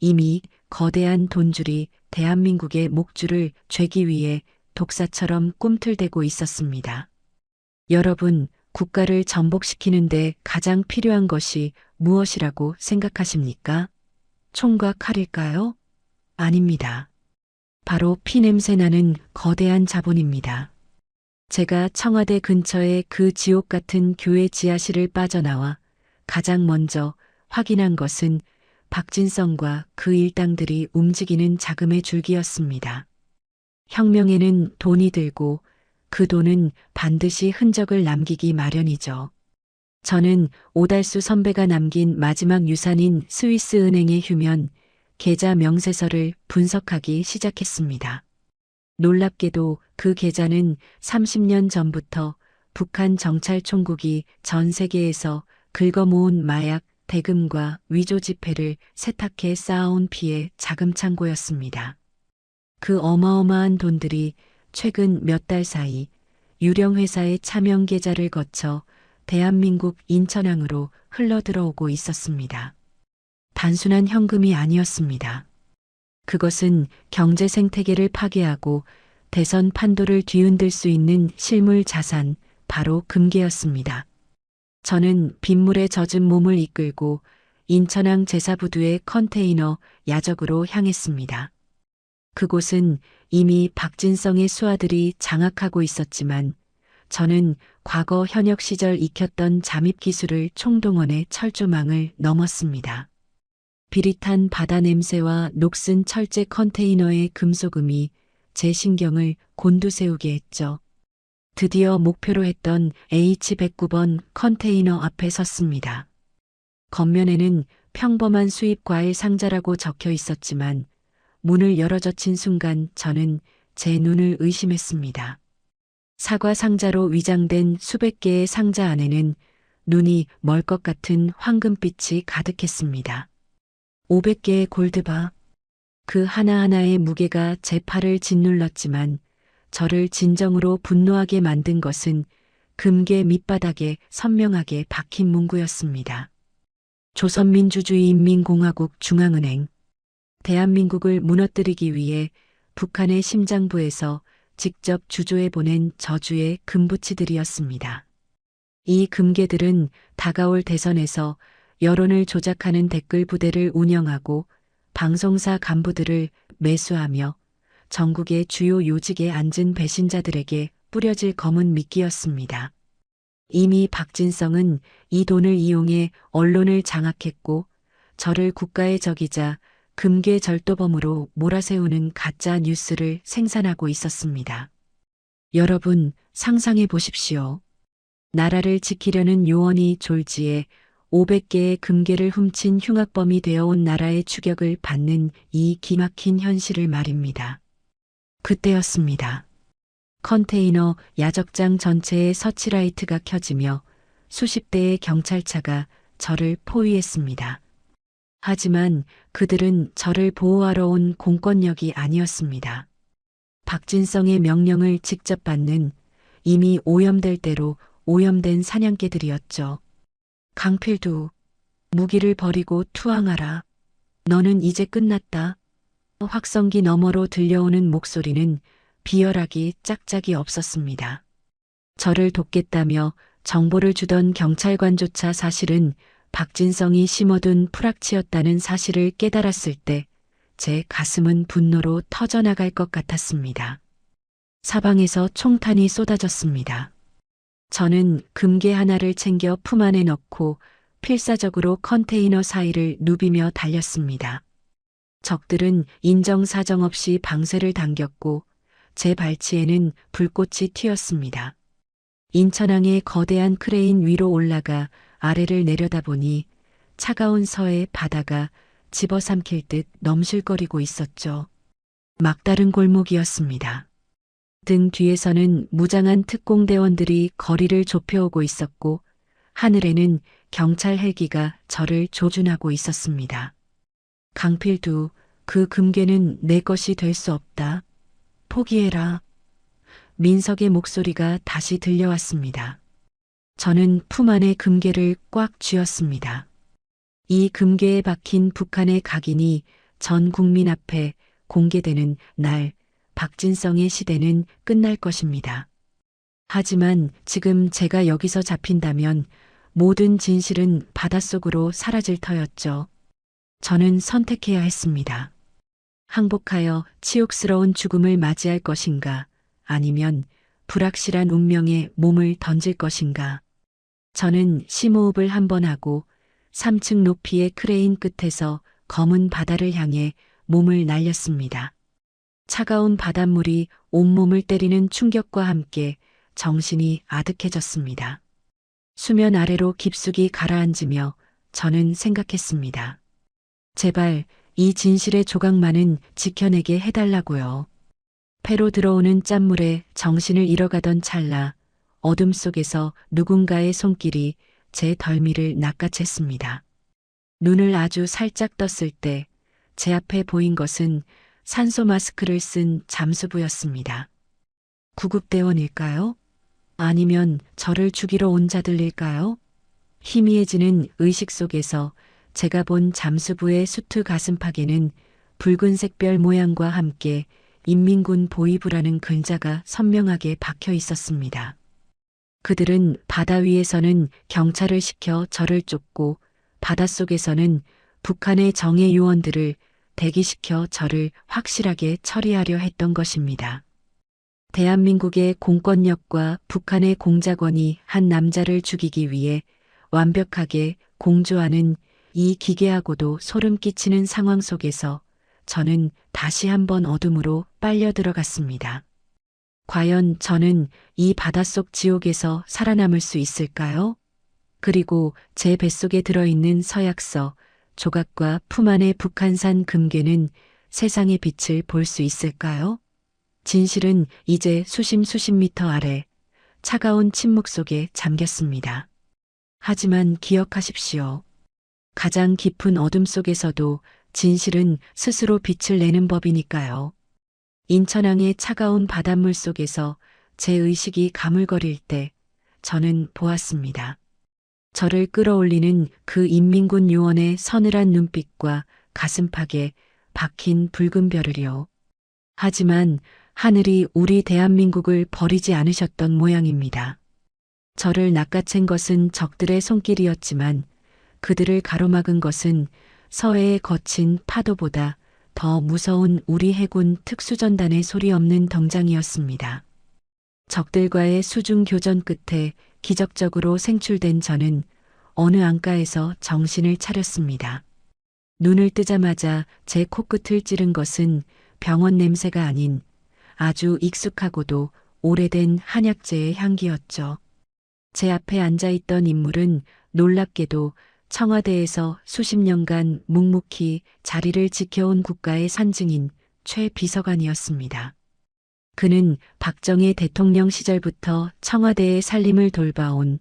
이미 거대한 돈줄이 대한민국의 목줄을 죄기 위해 독사처럼 꿈틀대고 있었습니다. 여러분, 국가를 전복시키는데 가장 필요한 것이 무엇이라고 생각하십니까? 총과 칼일까요? 아닙니다. 바로 피냄새 나는 거대한 자본입니다. 제가 청와대 근처의 그 지옥 같은 교회 지하실을 빠져나와 가장 먼저 확인한 것은 박진성과 그 일당들이 움직이는 자금의 줄기였습니다. 혁명에는 돈이 들고 그 돈은 반드시 흔적을 남기기 마련이죠. 저는 오달수 선배가 남긴 마지막 유산인 스위스은행의 휴면 계좌 명세서를 분석하기 시작했습니다. 놀랍게도 그 계좌는 30년 전부터 북한 정찰총국이 전 세계에서 긁어모은 마약, 대금과 위조 지폐를 세탁해 쌓아온 피의 자금 창고였습니다. 그 어마어마한 돈들이 최근 몇 달 사이 유령 회사의 차명 계좌를 거쳐 대한민국 인천항으로 흘러들어오고 있었습니다. 단순한 현금이 아니었습니다. 그것은 경제 생태계를 파괴하고 대선 판도를 뒤흔들 수 있는 실물 자산, 바로 금괴였습니다. 저는 빗물에 젖은 몸을 이끌고 인천항 제사부두의 컨테이너 야적으로 향했습니다. 그곳은 이미 박진성의 수하들이 장악하고 있었지만 저는 과거 현역 시절 익혔던 잠입 기술을 총동원해 철조망을 넘었습니다. 비릿한 바다 냄새와 녹슨 철제 컨테이너의 금속음이 제 신경을 곤두세우게 했죠. 드디어 목표로 했던 H109번 컨테이너 앞에 섰습니다. 겉면에는 평범한 수입 과일 상자라고 적혀 있었지만 문을 열어젖힌 순간 저는 제 눈을 의심했습니다. 사과 상자로 위장된 수백 개의 상자 안에는 눈이 멀 것 같은 황금빛이 가득했습니다. 500개의 골드바. 그 하나하나의 무게가 제 팔을 짓눌렀지만 저를 진정으로 분노하게 만든 것은 금괴 밑바닥에 선명하게 박힌 문구였습니다. 조선민주주의인민공화국 중앙은행. 대한민국을 무너뜨리기 위해 북한의 심장부에서 직접 주조해 보낸 저주의 금부치들이었습니다. 이 금괴들은 다가올 대선에서 여론을 조작하는 댓글 부대를 운영하고 방송사 간부들을 매수하며 전국의 주요 요직에 앉은 배신자들에게 뿌려질 검은 미끼였습니다. 이미 박진성은 이 돈을 이용해 언론을 장악했고 저를 국가의 적이자 금괴 절도범으로 몰아세우는 가짜 뉴스를 생산하고 있었습니다. 여러분, 상상해 보십시오. 나라를 지키려는 요원이 졸지에 500개의 금괴를 훔친 흉악범이 되어온 나라의 추격을 받는 이 기막힌 현실을 말입니다. 그때였습니다. 컨테이너 야적장 전체에 서치라이트가 켜지며 수십 대의 경찰차가 저를 포위했습니다. 하지만 그들은 저를 보호하러 온 공권력이 아니었습니다. 박진성의 명령을 직접 받는 이미 오염될 대로 오염된 사냥개들이었죠. 강필두, 무기를 버리고 투항하라. 너는 이제 끝났다. 확성기 너머로 들려오는 목소리는 비열하기 짝짝이 없었습니다. 저를 돕겠다며 정보를 주던 경찰관조차 사실은 박진성이 심어둔 프락치였다는 사실을 깨달았을 때 제 가슴은 분노로 터져나갈 것 같았습니다. 사방에서 총탄이 쏟아졌습니다. 저는 금괴 하나를 챙겨 품 안에 넣고 필사적으로 컨테이너 사이를 누비며 달렸습니다. 적들은 인정사정 없이 방세를 당겼고 제 발치에는 불꽃이 튀었습니다. 인천항의 거대한 크레인 위로 올라가 아래를 내려다보니 차가운 서해 바다가 집어삼킬 듯 넘실거리고 있었죠. 막다른 골목이었습니다. 등 뒤에서는 무장한 특공대원들이 거리를 좁혀오고 있었고 하늘에는 경찰 헬기가 저를 조준하고 있었습니다. 강필두, 그 금괴는 내 것이 될 수 없다. 포기해라. 민석의 목소리가 다시 들려왔습니다. 저는 품 안의 금괴를 꽉 쥐었습니다. 이 금괴에 박힌 북한의 각인이 전 국민 앞에 공개되는 날, 박진성의 시대는 끝날 것입니다. 하지만 지금 제가 여기서 잡힌다면 모든 진실은 바닷속으로 사라질 터였죠. 저는 선택해야 했습니다. 항복하여 치욕스러운 죽음을 맞이할 것인가, 아니면 불확실한 운명에 몸을 던질 것인가. 저는 심호흡을 한번 하고 3층 높이의 크레인 끝에서 검은 바다를 향해 몸을 날렸습니다. 차가운 바닷물이 온몸을 때리는 충격과 함께 정신이 아득해졌습니다. 수면 아래로 깊숙이 가라앉으며 저는 생각했습니다. 제발 이 진실의 조각만은 지켜내게 해달라고요. 배로 들어오는 짠물에 정신을 잃어가던 찰나 어둠 속에서 누군가의 손길이 제 덜미를 낚아챘습니다. 눈을 아주 살짝 떴을 때 제 앞에 보인 것은 산소 마스크를 쓴 잠수부였습니다. 구급대원일까요? 아니면 저를 죽이러 온 자들일까요? 희미해지는 의식 속에서 제가 본 잠수부의 수트 가슴팍에는 붉은색 별 모양과 함께 인민군 보위부라는 글자가 선명하게 박혀 있었습니다. 그들은 바다 위에서는 경찰을 시켜 저를 쫓고 바닷속에서는 북한의 정예 요원들을 대기시켜 저를 확실하게 처리하려 했던 것입니다. 대한민국의 공권력과 북한의 공작원이 한 남자를 죽이기 위해 완벽하게 공조하는 이 기괴하고도 소름 끼치는 상황 속에서 저는 다시 한번 어둠으로 빨려 들어갔습니다. 과연 저는 이 바닷속 지옥에서 살아남을 수 있을까요? 그리고 제 뱃속에 들어있는 서약서, 조각과 품 안의 북한산 금괴는 세상의 빛을 볼 수 있을까요? 진실은 이제 수십 미터 아래 차가운 침묵 속에 잠겼습니다. 하지만 기억하십시오. 가장 깊은 어둠 속에서도 진실은 스스로 빛을 내는 법이니까요. 인천항의 차가운 바닷물 속에서 제 의식이 가물거릴 때 저는 보았습니다. 저를 끌어올리는 그 인민군 요원의 서늘한 눈빛과 가슴팍에 박힌 붉은 별을요. 하지만 하늘이 우리 대한민국을 버리지 않으셨던 모양입니다. 저를 낚아챈 것은 적들의 손길이었지만 그들을 가로막은 것은 서해의 거친 파도보다 더 무서운 우리 해군 특수전단의 소리 없는 덩장이었습니다. 적들과의 수중 교전 끝에 기적적으로 생출된 저는 어느 안가에서 정신을 차렸습니다. 눈을 뜨자마자 제 코끝을 찌른 것은 병원 냄새가 아닌 아주 익숙하고도 오래된 한약재의 향기였죠. 제 앞에 앉아있던 인물은 놀랍게도 청와대에서 수십 년간 묵묵히 자리를 지켜온 국가의 산증인 최 비서관이었습니다. 그는 박정희 대통령 시절부터 청와대의 살림을 돌봐온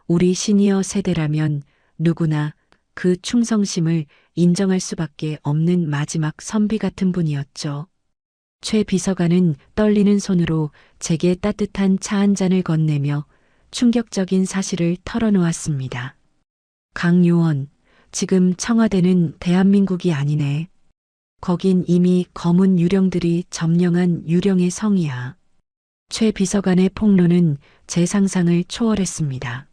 우리 시니어 세대라면 누구나 그 충성심을 인정할 수밖에 없는 마지막 선비 같은 분이었죠. 최 비서관은 떨리는 손으로 제게 따뜻한 차 한 잔을 건네며 충격적인 사실을 털어놓았습니다. 강 요원, 지금 청와대는 대한민국이 아니네. 거긴 이미 검은 유령들이 점령한 유령의 성이야. 최 비서관의 폭로는 제 상상을 초월했습니다.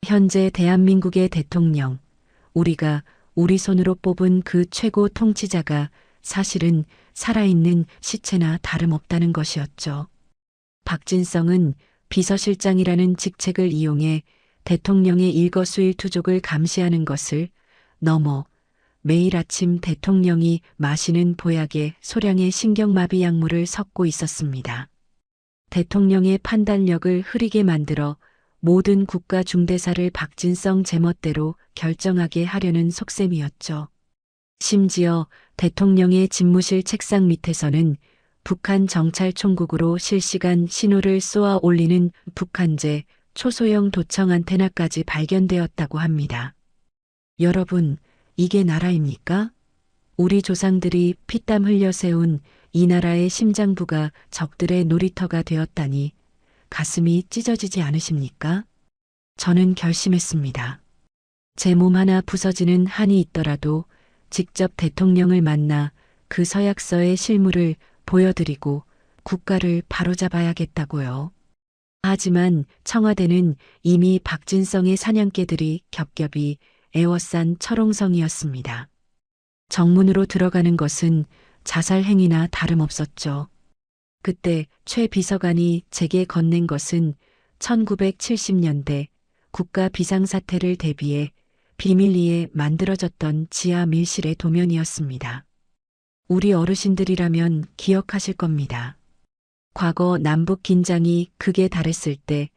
현재 대한민국의 대통령, 우리가 우리 손으로 뽑은 그 최고 통치자가 사실은 살아있는 시체나 다름없다는 것이었죠. 박진성은 비서실장이라는 직책을 이용해 대통령의 일거수일투족을 감시하는 것을 넘어 매일 아침 대통령이 마시는 보약에 소량의 신경마비 약물을 섞고 있었습니다. 대통령의 판단력을 흐리게 만들어 모든 국가 중대사를 박진성 제멋대로 결정하게 하려는 속셈이었죠. 심지어 대통령의 집무실 책상 밑에서는 북한 정찰총국으로 실시간 신호를 쏘아 올리는 북한제 초소형 도청 안테나까지 발견되었다고 합니다. 여러분, 이게 나라입니까? 우리 조상들이 피땀 흘려 세운 이 나라의 심장부가 적들의 놀이터가 되었다니 가슴이 찢어지지 않으십니까? 저는 결심했습니다. 제 몸 하나 부서지는 한이 있더라도 직접 대통령을 만나 그 서약서의 실물을 보여드리고 국가를 바로잡아야겠다고요. 하지만 청와대는 이미 박진성의 사냥개들이 겹겹이 에워싼 철옹성이었습니다. 정문으로 들어가는 것은 자살 행위나 다름없었죠. 그때 최 비서관이 제게 건넨 것은 1970년대 국가 비상사태를 대비해 비밀리에 만들어졌던 지하 밀실의 도면이었습니다. 우리 어르신들이라면 기억하실 겁니다. 과거 남북 긴장이 극에 달했을 때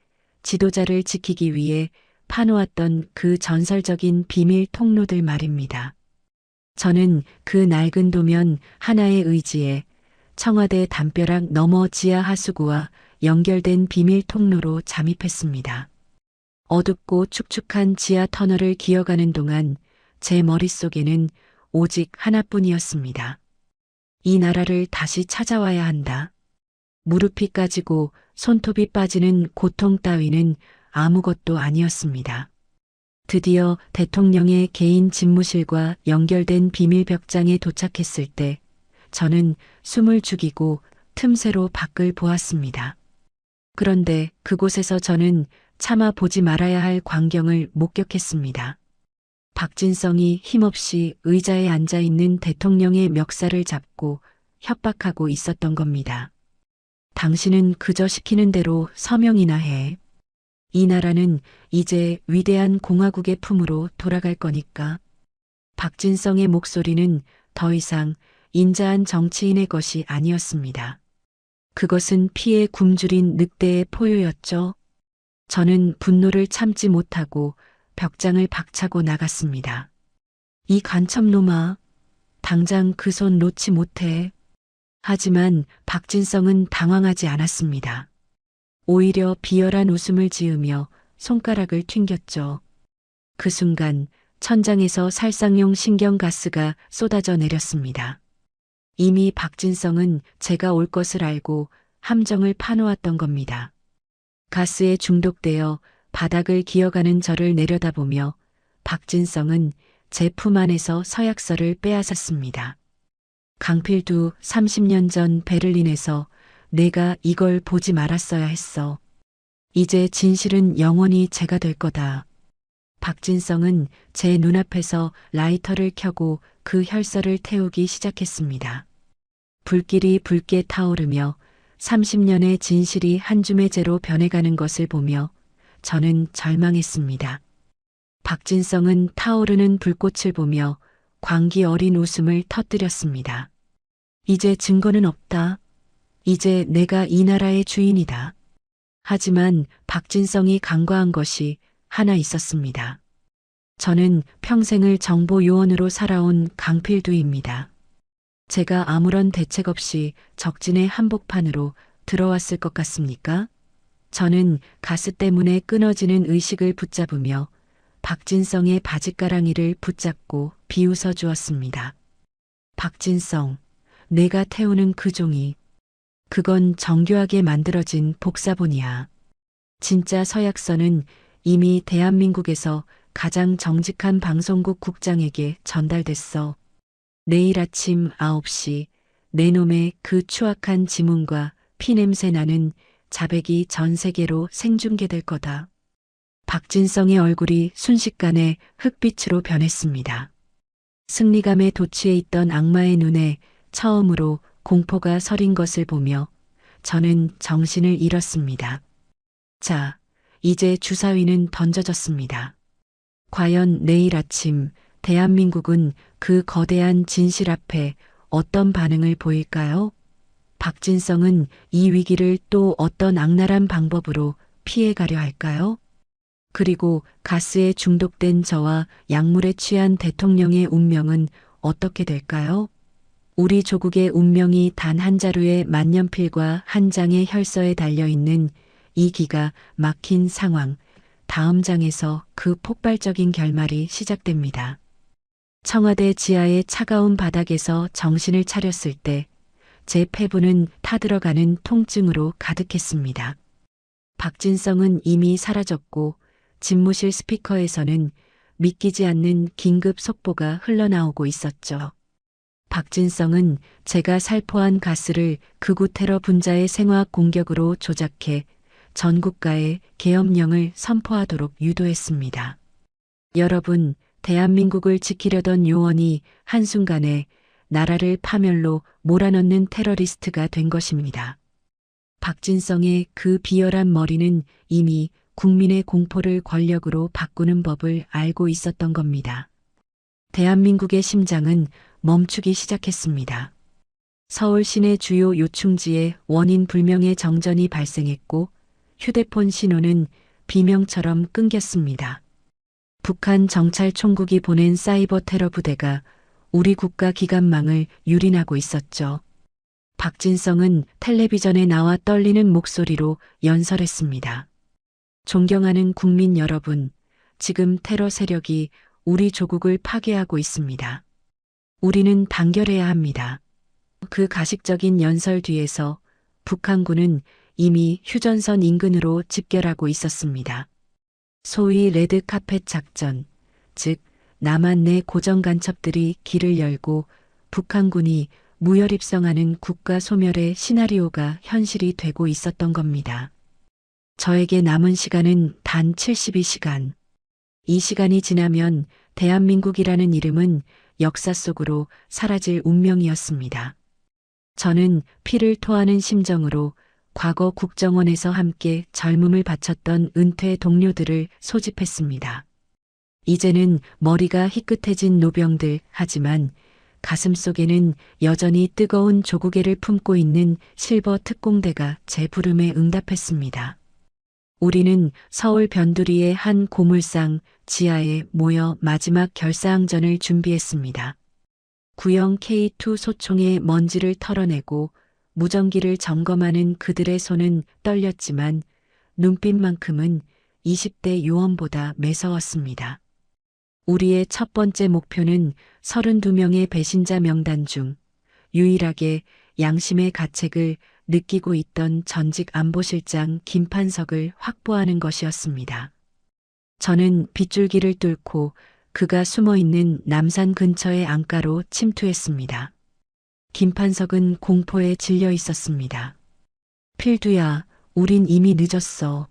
지도자를 지키기 위해 파놓았던 그 전설적인 비밀 통로들 말입니다. 저는 그 낡은 도면 하나의 의지에 청와대 담벼락 너머 지하 하수구와 연결된 비밀 통로로 잠입했습니다. 어둡고 축축한 지하 터널을 기어가는 동안 제 머릿속에는 오직 하나뿐이었습니다. 이 나라를 다시 찾아와야 한다. 무릎이 까지고 손톱이 빠지는 고통 따위는 아무것도 아니었습니다. 드디어 대통령의 개인 집무실과 연결된 비밀 벽장에 도착했을 때 저는 숨을 죽이고 틈새로 밖을 보았습니다. 그런데 그곳에서 저는 차마 보지 말아야 할 광경을 목격했습니다. 박진성이 힘없이 의자에 앉아 있는 대통령의 멱살을 잡고 협박하고 있었던 겁니다. 당신은 그저 시키는 대로 서명이나 해. 이 나라는 이제 위대한 공화국의 품으로 돌아갈 거니까. 박진성의 목소리는 더 이상 인자한 정치인의 것이 아니었습니다. 그것은 피에 굶주린 늑대의 포효였죠. 저는 분노를 참지 못하고 벽장을 박차고 나갔습니다. 이 간첩놈아, 당장 그 손 놓지 못해. 하지만 박진성은 당황하지 않았습니다. 오히려 비열한 웃음을 지으며 손가락을 튕겼죠. 그 순간 천장에서 살상용 신경가스가 쏟아져 내렸습니다. 이미 박진성은 제가 올 것을 알고 함정을 파놓았던 겁니다. 가스에 중독되어 바닥을 기어가는 저를 내려다보며 박진성은 제 품 안에서 서약서를 빼앗았습니다. 강필두 30년 전 베를린에서 내가 이걸 보지 말았어야 했어. 이제 진실은 영원히 제가 될 거다. 박진성은 제 눈앞에서 라이터를 켜고 그 혈서를 태우기 시작했습니다. 불길이 붉게 타오르며 30년의 진실이 한 줌의 재로 변해가는 것을 보며 저는 절망했습니다. 박진성은 타오르는 불꽃을 보며 광기 어린 웃음을 터뜨렸습니다. 이제 증거는 없다. 이제 내가 이 나라의 주인이다. 하지만 박진성이 간과한 것이 하나 있었습니다. 저는 평생을 정보 요원으로 살아온 강필두입니다. 제가 아무런 대책 없이 적진의 한복판으로 들어왔을 것 같습니까? 저는 가스 때문에 끊어지는 의식을 붙잡으며 박진성의 바짓가랑이를 붙잡고 비웃어 주었습니다. 박진성, 내가 태우는 그 종이, 그건 정교하게 만들어진 복사본이야. 진짜 서약서는 이미 대한민국에서 가장 정직한 방송국 국장에게 전달됐어. 내일 아침 9시 내 놈의 그 추악한 지문과 피냄새 나는 자백이 전 세계로 생중계될 거다. 박진성의 얼굴이 순식간에 흑빛으로 변했습니다. 승리감에 도취해 있던 악마의 눈에 처음으로 공포가 서린 것을 보며 저는 정신을 잃었습니다. 자, 이제 주사위는 던져졌습니다. 과연 내일 아침 대한민국은 그 거대한 진실 앞에 어떤 반응을 보일까요? 박진성은 이 위기를 또 어떤 악랄한 방법으로 피해가려 할까요? 그리고 가스에 중독된 저와 약물에 취한 대통령의 운명은 어떻게 될까요? 우리 조국의 운명이 단 한 자루의 만년필과 한 장의 혈서에 달려있는 이 기가 막힌 상황. 다음 장에서 그 폭발적인 결말이 시작됩니다. 청와대 지하의 차가운 바닥에서 정신을 차렸을 때 제 폐부는 타들어가는 통증으로 가득했습니다. 박진성은 이미 사라졌고 집무실 스피커에서는 믿기지 않는 긴급 속보가 흘러나오고 있었죠. 박진성은 제가 살포한 가스를 극우 테러 분자의 생화학 공격으로 조작해 전 국가에 계엄령을 선포하도록 유도했습니다. 여러분, 대한민국을 지키려던 요원이 한순간에 나라를 파멸로 몰아넣는 테러리스트가 된 것입니다. 박진성의 그 비열한 머리는 이미 국민의 공포를 권력으로 바꾸는 법을 알고 있었던 겁니다. 대한민국의 심장은 멈추기 시작했습니다. 서울 시내 주요 요충지에 원인 불명의 정전이 발생했고 휴대폰 신호는 비명처럼 끊겼습니다. 북한 정찰총국이 보낸 사이버 테러 부대가 우리 국가 기관망을 유린하고 있었죠. 박진성은 텔레비전에 나와 떨리는 목소리로 연설했습니다. 존경하는 국민 여러분, 지금 테러 세력이 우리 조국을 파괴하고 있습니다. 우리는 단결해야 합니다. 그 가식적인 연설 뒤에서 북한군은 이미 휴전선 인근으로 집결하고 있었습니다. 소위 레드카펫 작전, 즉 남한 내 고정 간첩들이 길을 열고 북한군이 무혈입성하는 국가 소멸의 시나리오가 현실이 되고 있었던 겁니다. 저에게 남은 시간은 단 72시간. 이 시간이 지나면 대한민국이라는 이름은 역사 속으로 사라질 운명이었습니다. 저는 피를 토하는 심정으로 과거 국정원에서 함께 젊음을 바쳤던 은퇴 동료들을 소집했습니다. 이제는 머리가 희끗해진 노병들, 하지만 가슴 속에는 여전히 뜨거운 조국애를 품고 있는 실버 특공대가 제 부름에 응답했습니다. 우리는 서울 변두리의 한 고물상 지하에 모여 마지막 결사항전을 준비했습니다. 구형 K2 소총의 먼지를 털어내고 무전기를 점검하는 그들의 손은 떨렸지만 눈빛만큼은 20대 요원보다 매서웠습니다. 우리의 첫 번째 목표는 32명의 배신자 명단 중 유일하게 양심의 가책을 느끼고 있던 전직 안보실장 김판석을 확보하는 것이었습니다. 저는 빗줄기를 뚫고 그가 숨어있는 남산 근처의 안가로 침투했습니다. 김판석은 공포에 질려 있었습니다. 필두야, 우린 이미 늦었어.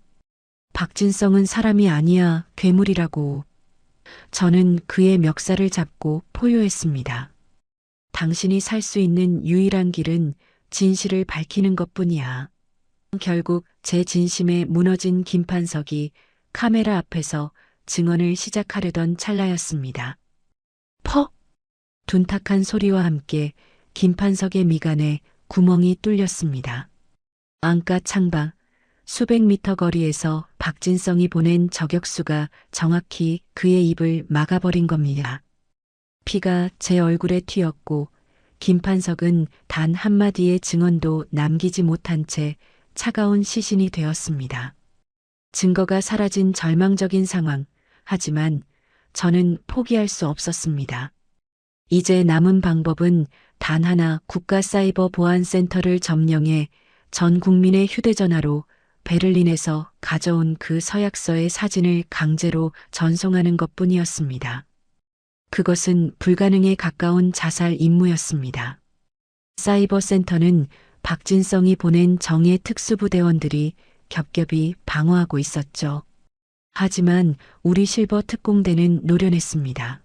박진성은 사람이 아니야, 괴물이라고. 저는 그의 멱살을 잡고 포효했습니다. 당신이 살 수 있는 유일한 길은 진실을 밝히는 것뿐이야. 결국 제 진심에 무너진 김판석이 카메라 앞에서 증언을 시작하려던 찰나였습니다. 퍽! 둔탁한 소리와 함께 김판석의 미간에 구멍이 뚫렸습니다. 안가 창방, 수백 미터 거리에서 박진성이 보낸 저격수가 정확히 그의 입을 막아버린 겁니다. 피가 제 얼굴에 튀었고 김판석은 단 한마디의 증언도 남기지 못한 채 차가운 시신이 되었습니다. 증거가 사라진 절망적인 상황. 하지만 저는 포기할 수 없었습니다. 이제 남은 방법은 단 하나, 국가사이버보안센터를 점령해 전 국민의 휴대전화로 베를린에서 가져온 그 서약서의 사진을 강제로 전송하는 것뿐이었습니다. 그것은 불가능에 가까운 자살 임무였습니다. 사이버센터는 박진성이 보낸 정예 특수부대원들이 겹겹이 방어하고 있었죠. 하지만 우리 실버 특공대는 노련했습니다.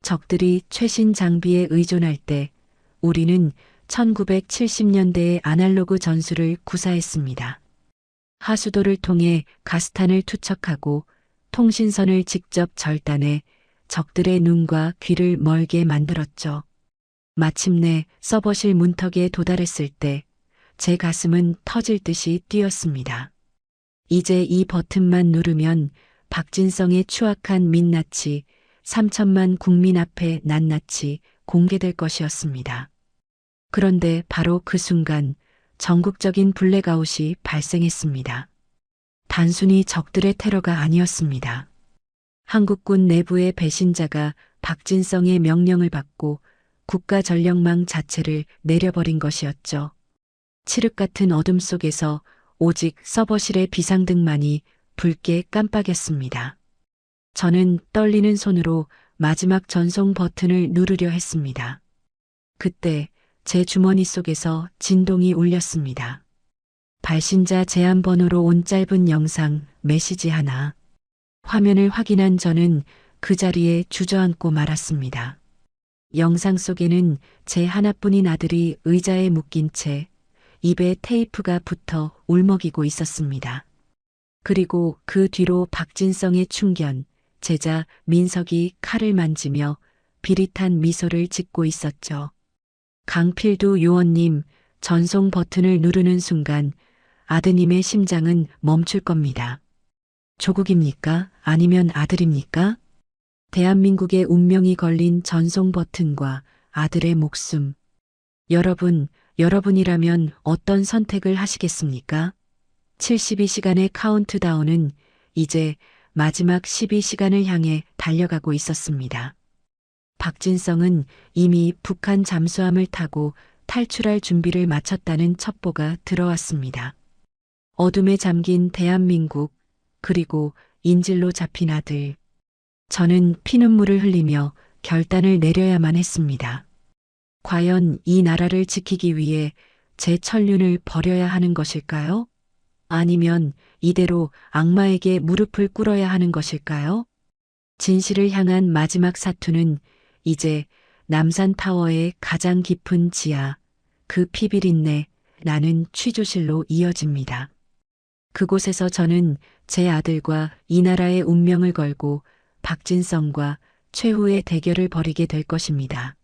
적들이 최신 장비에 의존할 때 우리는 1970년대의 아날로그 전술을 구사했습니다. 하수도를 통해 가스탄을 투척하고 통신선을 직접 절단해 적들의 눈과 귀를 멀게 만들었죠. 마침내 서버실 문턱에 도달했을 때 제 가슴은 터질 듯이 뛰었습니다. 이제 이 버튼만 누르면 박진성의 추악한 민낯이 3천만 국민 앞에 낱낱이 공개될 것이었습니다. 그런데 바로 그 순간 전국적인 블랙아웃이 발생했습니다. 단순히 적들의 테러가 아니었습니다. 한국군 내부의 배신자가 박진성의 명령을 받고 국가 전력망 자체를 내려버린 것이었죠. 칠흑 같은 어둠 속에서 오직 서버실의 비상등만이 붉게 깜빡였습니다. 저는 떨리는 손으로 마지막 전송 버튼을 누르려 했습니다. 그때 제 주머니 속에서 진동이 울렸습니다. 발신자 제한 번호로 온 짧은 영상 메시지 하나. 화면을 확인한 저는 그 자리에 주저앉고 말았습니다. 영상 속에는 제 하나뿐인 아들이 의자에 묶인 채 입에 테이프가 붙어 울먹이고 있었습니다. 그리고 그 뒤로 박진성의 충견, 제자 민석이 칼을 만지며 비릿한 미소를 짓고 있었죠. 강필두 요원님, 전송 버튼을 누르는 순간 아드님의 심장은 멈출 겁니다. 조국입니까? 아니면 아들입니까? 대한민국의 운명이 걸린 전송 버튼과 아들의 목숨. 여러분이라면 어떤 선택을 하시겠습니까? 72시간의 카운트다운은 이제 마지막 12시간을 향해 달려가고 있었습니다. 박진성은 이미 북한 잠수함을 타고 탈출할 준비를 마쳤다는 첩보가 들어왔습니다. 어둠에 잠긴 대한민국, 그리고 인질로 잡힌 아들. 저는 피눈물을 흘리며 결단을 내려야만 했습니다. 과연 이 나라를 지키기 위해 제 천륜을 버려야 하는 것일까요? 아니면 이대로 악마에게 무릎을 꿇어야 하는 것일까요? 진실을 향한 마지막 사투는 이제 남산타워의 가장 깊은 지하, 그 피비린내 나는 취조실로 이어집니다. 그곳에서 저는 제 아들과 이 나라의 운명을 걸고 박진성과 최후의 대결을 벌이게 될 것입니다.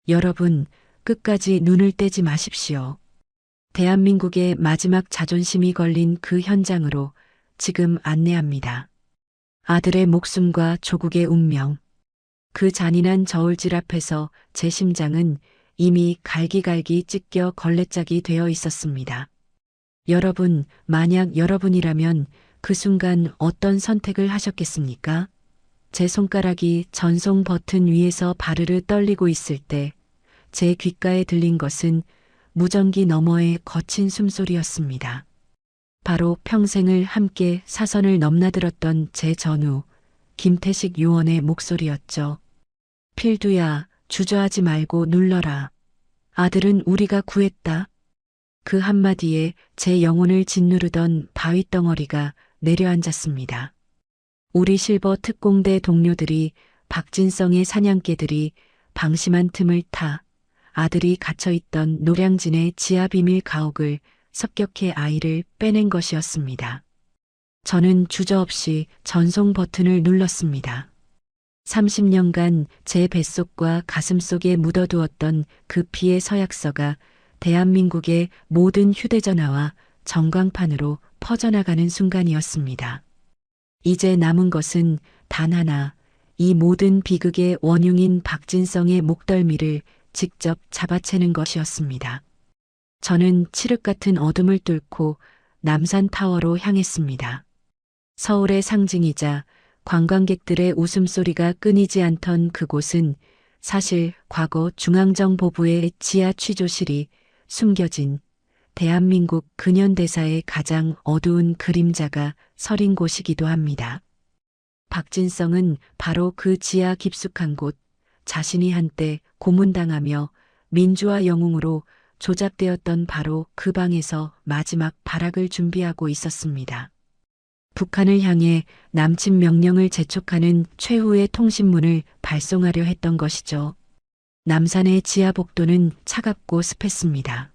여러분, 끝까지 눈을 떼지 마십시오. 대한민국의 마지막 자존심이 걸린 그 현장으로 지금 안내합니다. 아들의 목숨과 조국의 운명. 그 잔인한 저울질 앞에서 제 심장은 이미 갈기갈기 찢겨 걸레짝이 되어 있었습니다. 여러분, 만약 여러분이라면 그 순간 어떤 선택을 하셨겠습니까? 제 손가락이 전송 버튼 위에서 바르르 떨리고 있을 때 제 귓가에 들린 것은 무전기 너머의 거친 숨소리였습니다. 바로 평생을 함께 사선을 넘나들었던 제 전우, 김태식 요원의 목소리였죠. 필두야, 주저하지 말고 눌러라. 아들은 우리가 구했다. 그 한마디에 제 영혼을 짓누르던 바위덩어리가 내려앉았습니다. 우리 실버 특공대 동료들이 박진성의 사냥개들이 방심한 틈을 타 아들이 갇혀있던 노량진의 지하 비밀 가옥을 습격해 아이를 빼낸 것이었습니다. 저는 주저없이 전송 버튼을 눌렀습니다. 30년간 제 뱃속과 가슴속에 묻어두었던 그 피의 서약서가 대한민국의 모든 휴대전화와 전광판으로 퍼져나가는 순간이었습니다. 이제 남은 것은 단 하나, 이 모든 비극의 원흉인 박진성의 목덜미를 직접 잡아채는 것이었습니다. 저는 칠흑 같은 어둠을 뚫고 남산타워로 향했습니다. 서울의 상징이자 관광객들의 웃음소리가 끊이지 않던 그곳은 사실 과거 중앙정보부의 지하 취조실이 숨겨진 대한민국 근현대사의 가장 어두운 그림자가 서린 곳이기도 합니다. 박진성은 바로 그 지하 깊숙한 곳, 자신이 한때 고문당하며 민주화 영웅으로 조잡되었던 바로 그 방에서 마지막 발악을 준비하고 있었습니다. 북한을 향해 남침 명령을 재촉하는 최후의 통신문을 발송하려 했던 것이죠. 남산의 지하 복도는 차갑고 습했습니다.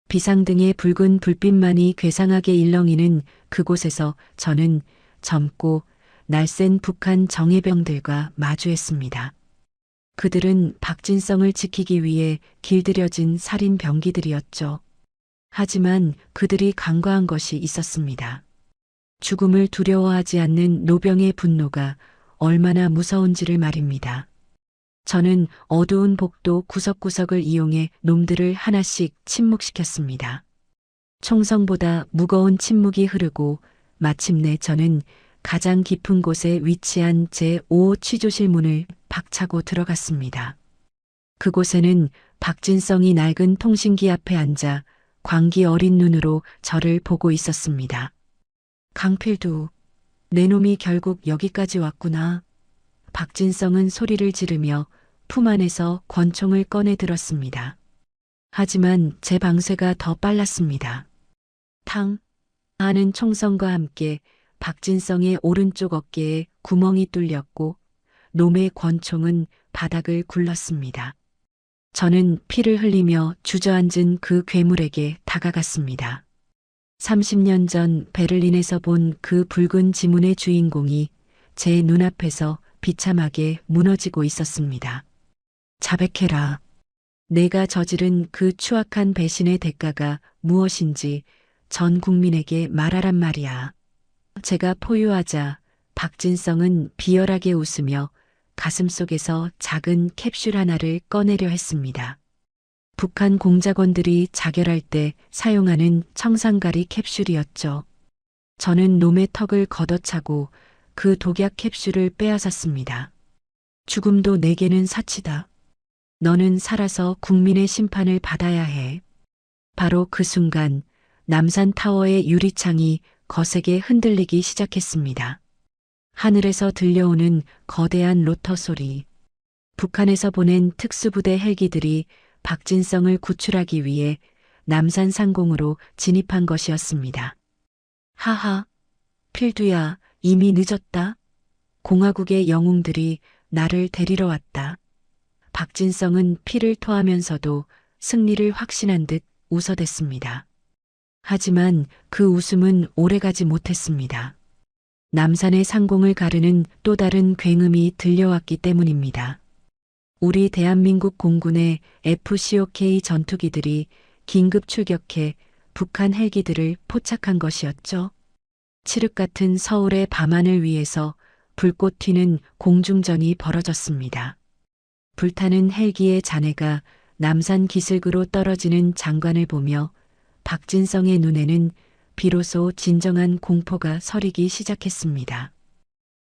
비상등의 붉은 불빛만이 괴상하게 일렁이는 그곳에서 저는 젊고 날쌘 북한 정예병들과 마주했습니다. 그들은 박진성을 지키기 위해 길들여진 살인 병기들이었죠. 하지만 그들이 간과한 것이 있었습니다. 죽음을 두려워하지 않는 노병의 분노가 얼마나 무서운지를 말입니다. 저는 어두운 복도 구석구석을 이용해 놈들을 하나씩 침묵시켰습니다. 총성보다 무거운 침묵이 흐르고 마침내 저는 가장 깊은 곳에 위치한 제5 취조실 문을 박차고 들어갔습니다. 그곳에는 박진성이 낡은 통신기 앞에 앉아 광기 어린 눈으로 저를 보고 있었습니다. 강필두, 내 놈이 결국 여기까지 왔구나. 박진성은 소리를 지르며 품 안에서 권총을 꺼내 들었습니다. 하지만 제 방쇄가 더 빨랐습니다. 탕 하는 총성과 함께 박진성의 오른쪽 어깨에 구멍이 뚫렸고 놈의 권총은 바닥을 굴렀습니다. 저는 피를 흘리며 주저앉은 그 괴물에게 다가갔습니다. 30년 전 베를린에서 본 그 붉은 지문의 주인공이 제 눈앞에서 비참하게 무너지고 있었습니다. 자백해라. 내가 저지른 그 추악한 배신의 대가가 무엇인지 전 국민에게 말하란 말이야. 제가 포효하자 박진성은 비열하게 웃으며 가슴속에서 작은 캡슐 하나를 꺼내려 했습니다. 북한 공작원들이 자결할 때 사용하는 청산가리 캡슐이었죠. 저는 놈의 턱을 걷어차고 그 독약 캡슐을 빼앗았습니다. 죽음도 내게는 사치다. 너는 살아서 국민의 심판을 받아야 해. 바로 그 순간 남산타워의 유리창이 거세게 흔들리기 시작했습니다. 하늘에서 들려오는 거대한 로터 소리. 북한에서 보낸 특수부대 헬기들이 박진성을 구출하기 위해 남산 상공으로 진입한 것이었습니다. 하하, 필두야, 이미 늦었다. 공화국의 영웅들이 나를 데리러 왔다. 박진성은 피를 토하면서도 승리를 확신한 듯 웃어댔습니다. 하지만 그 웃음은 오래가지 못했습니다. 남산의 상공을 가르는 또 다른 굉음이 들려왔기 때문입니다. 우리 대한민국 공군의 FCOK 전투기들이 긴급 출격해 북한 헬기들을 포착한 것이었죠. 칠흑 같은 서울의 밤하늘 위에서 불꽃 튀는 공중전이 벌어졌습니다. 불타는 헬기의 잔해가 남산 기슭으로 떨어지는 장관을 보며 박진성의 눈에는 비로소 진정한 공포가 서리기 시작했습니다.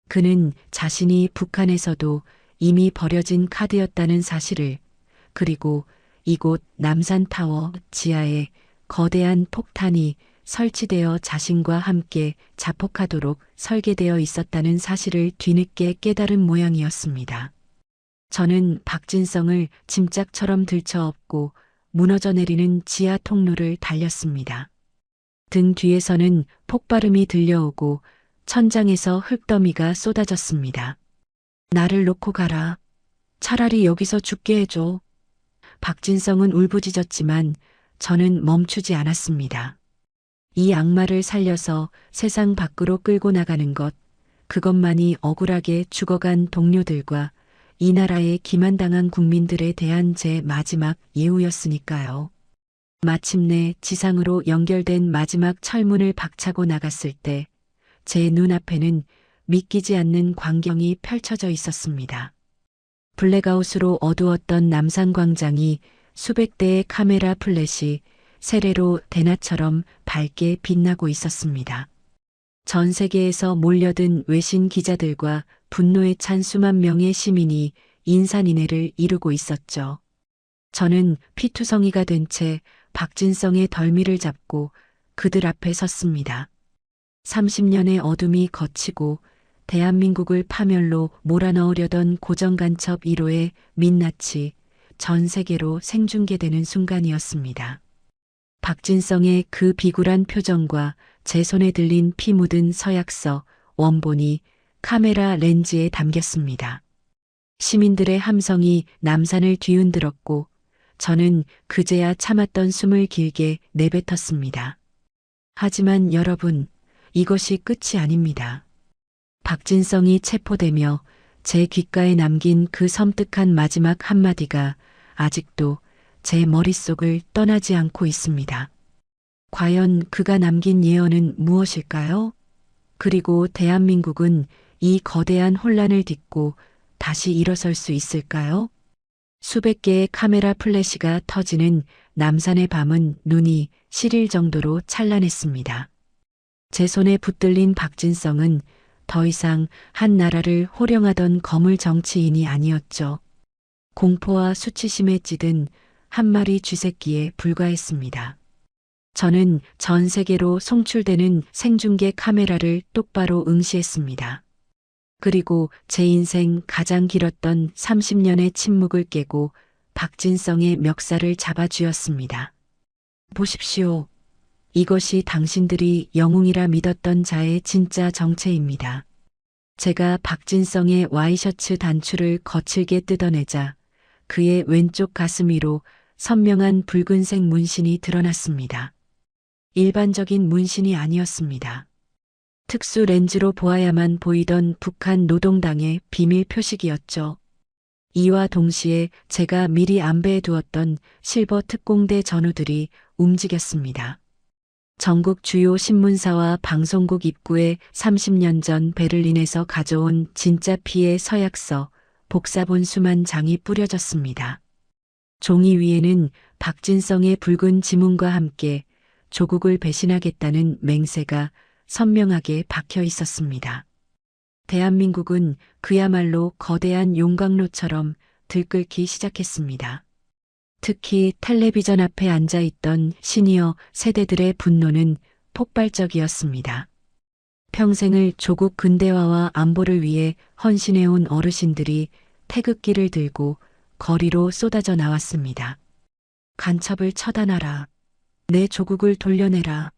그는 자신이 북한에서도 이미 버려진 카드였다는 사실을, 그리고 이곳 남산타워 지하에 거대한 폭탄이 설치되어 자신과 함께 자폭하도록 설계되어 있었다는 사실을 뒤늦게 깨달은 모양이었습니다. 저는 박진성을 짐짝처럼 들쳐업고 무너져 내리는 지하 통로를 달렸습니다. 등 뒤에서는 폭발음이 들려오고 천장에서 흙더미가 쏟아졌습니다. 나를 놓고 가라. 차라리 여기서 죽게 해줘. 박진성은 울부짖었지만 저는 멈추지 않았습니다. 이 악마를 살려서 세상 밖으로 끌고 나가는 것, 그것만이 억울하게 죽어간 동료들과 이 나라의 기만당한 국민들에 대한 제 마지막 예우였으니까요. 마침내 지상으로 연결된 마지막 철문을 박차고 나갔을 때 제 눈앞에는 믿기지 않는 광경이 펼쳐져 있었습니다. 블랙아웃으로 어두웠던 남산광장이 수백 대의 카메라 플래시 세례로 대낮처럼 밝게 빛나고 있었습니다. 전 세계에서 몰려든 외신 기자들과 분노에 찬 수만 명의 시민이 인산인해를 이루고 있었죠. 저는 피투성이가 된 채 박진성의 덜미를 잡고 그들 앞에 섰습니다. 30년의 어둠이 걷히고 대한민국을 파멸로 몰아넣으려던 고정간첩 1호의 민낯이 전 세계로 생중계되는 순간이었습니다. 박진성의 그 비굴한 표정과 제 손에 들린 피 묻은 서약서, 원본이 카메라 렌즈에 담겼습니다. 시민들의 함성이 남산을 뒤흔들었고 저는 그제야 참았던 숨을 길게 내뱉었습니다. 하지만 여러분, 이것이 끝이 아닙니다. 박진성이 체포되며 제 귓가에 남긴 그 섬뜩한 마지막 한마디가 아직도 제 머릿속을 떠나지 않고 있습니다. 과연 그가 남긴 예언은 무엇일까요? 그리고 대한민국은 이 거대한 혼란을 딛고 다시 일어설 수 있을까요? 수백 개의 카메라 플래시가 터지는 남산의 밤은 눈이 시릴 정도로 찬란했습니다. 제 손에 붙들린 박진성은 더 이상 한 나라를 호령하던 거물 정치인이 아니었죠. 공포와 수치심에 찌든 한 마리 쥐새끼에 불과했습니다. 저는 전 세계로 송출되는 생중계 카메라를 똑바로 응시했습니다. 그리고 제 인생 가장 길었던 30년의 침묵을 깨고 박진성의 멱살을 잡아쥐었습니다. 보십시오. 이것이 당신들이 영웅이라 믿었던 자의 진짜 정체입니다. 제가 박진성의 와이셔츠 단추를 거칠게 뜯어내자 그의 왼쪽 가슴 위로 선명한 붉은색 문신이 드러났습니다. 일반적인 문신이 아니었습니다. 특수 렌즈로 보아야만 보이던 북한 노동당의 비밀 표식이었죠. 이와 동시에 제가 미리 안배해 두었던 실버 특공대 전우들이 움직였습니다. 전국 주요 신문사와 방송국 입구에 30년 전 베를린에서 가져온 진짜 피의 서약서, 복사본 수만 장이 뿌려졌습니다. 종이 위에는 박진성의 붉은 지문과 함께 조국을 배신하겠다는 맹세가 선명하게 박혀 있었습니다. 대한민국은 그야말로 거대한 용광로처럼 들끓기 시작했습니다. 특히 텔레비전 앞에 앉아있던 시니어 세대들의 분노는 폭발적이었습니다. 평생을 조국 근대화와 안보를 위해 헌신해온 어르신들이 태극기를 들고 거리로 쏟아져 나왔습니다. 간첩을 처단하라. 내 조국을 돌려내라.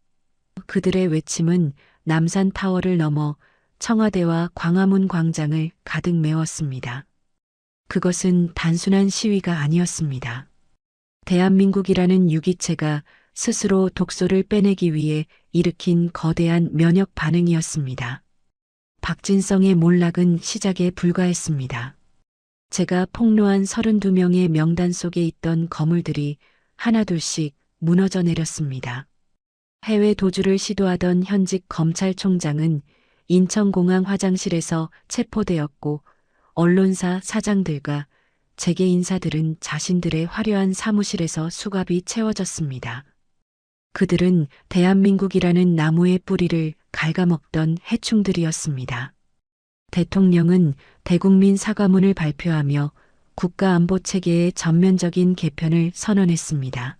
그들의 외침은 남산타워를 넘어 청와대와 광화문 광장을 가득 메웠습니다. 그것은 단순한 시위가 아니었습니다. 대한민국이라는 유기체가 스스로 독소를 빼내기 위해 일으킨 거대한 면역 반응이었습니다. 박진성의 몰락은 시작에 불과했습니다. 제가 폭로한 32명의 명단 속에 있던 거물들이 하나둘씩 무너져 내렸습니다. 해외 도주를 시도하던 현직 검찰총장은 인천공항 화장실에서 체포되었고 언론사 사장들과 재계 인사들은 자신들의 화려한 사무실에서 수갑이 채워졌습니다. 그들은 대한민국이라는 나무의 뿌리를 갉아먹던 해충들이었습니다. 대통령은 대국민 사과문을 발표하며 국가안보체계의 전면적인 개편을 선언했습니다.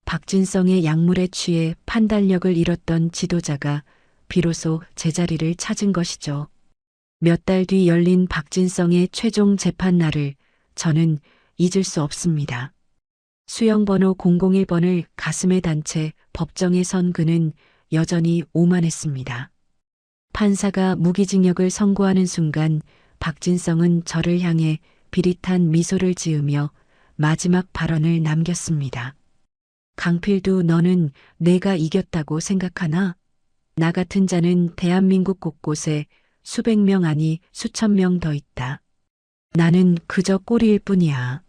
박진성의 약물에 취해 판단력을 잃었던 지도자가 비로소 제자리를 찾은 것이죠. 몇 달 뒤 열린 박진성의 최종 재판 날을 저는 잊을 수 없습니다. 수형번호 001번을 가슴에 단 채 법정에 선 그는 여전히 오만했습니다. 판사가 무기징역을 선고하는 순간 박진성은 저를 향해 비릿한 미소를 지으며 마지막 발언을 남겼습니다. 강필두, 너는 내가 이겼다고 생각하나? 나 같은 자는 대한민국 곳곳에 수백 명 아니 수천 명 더 있다. 나는 그저 꼬리일 뿐이야.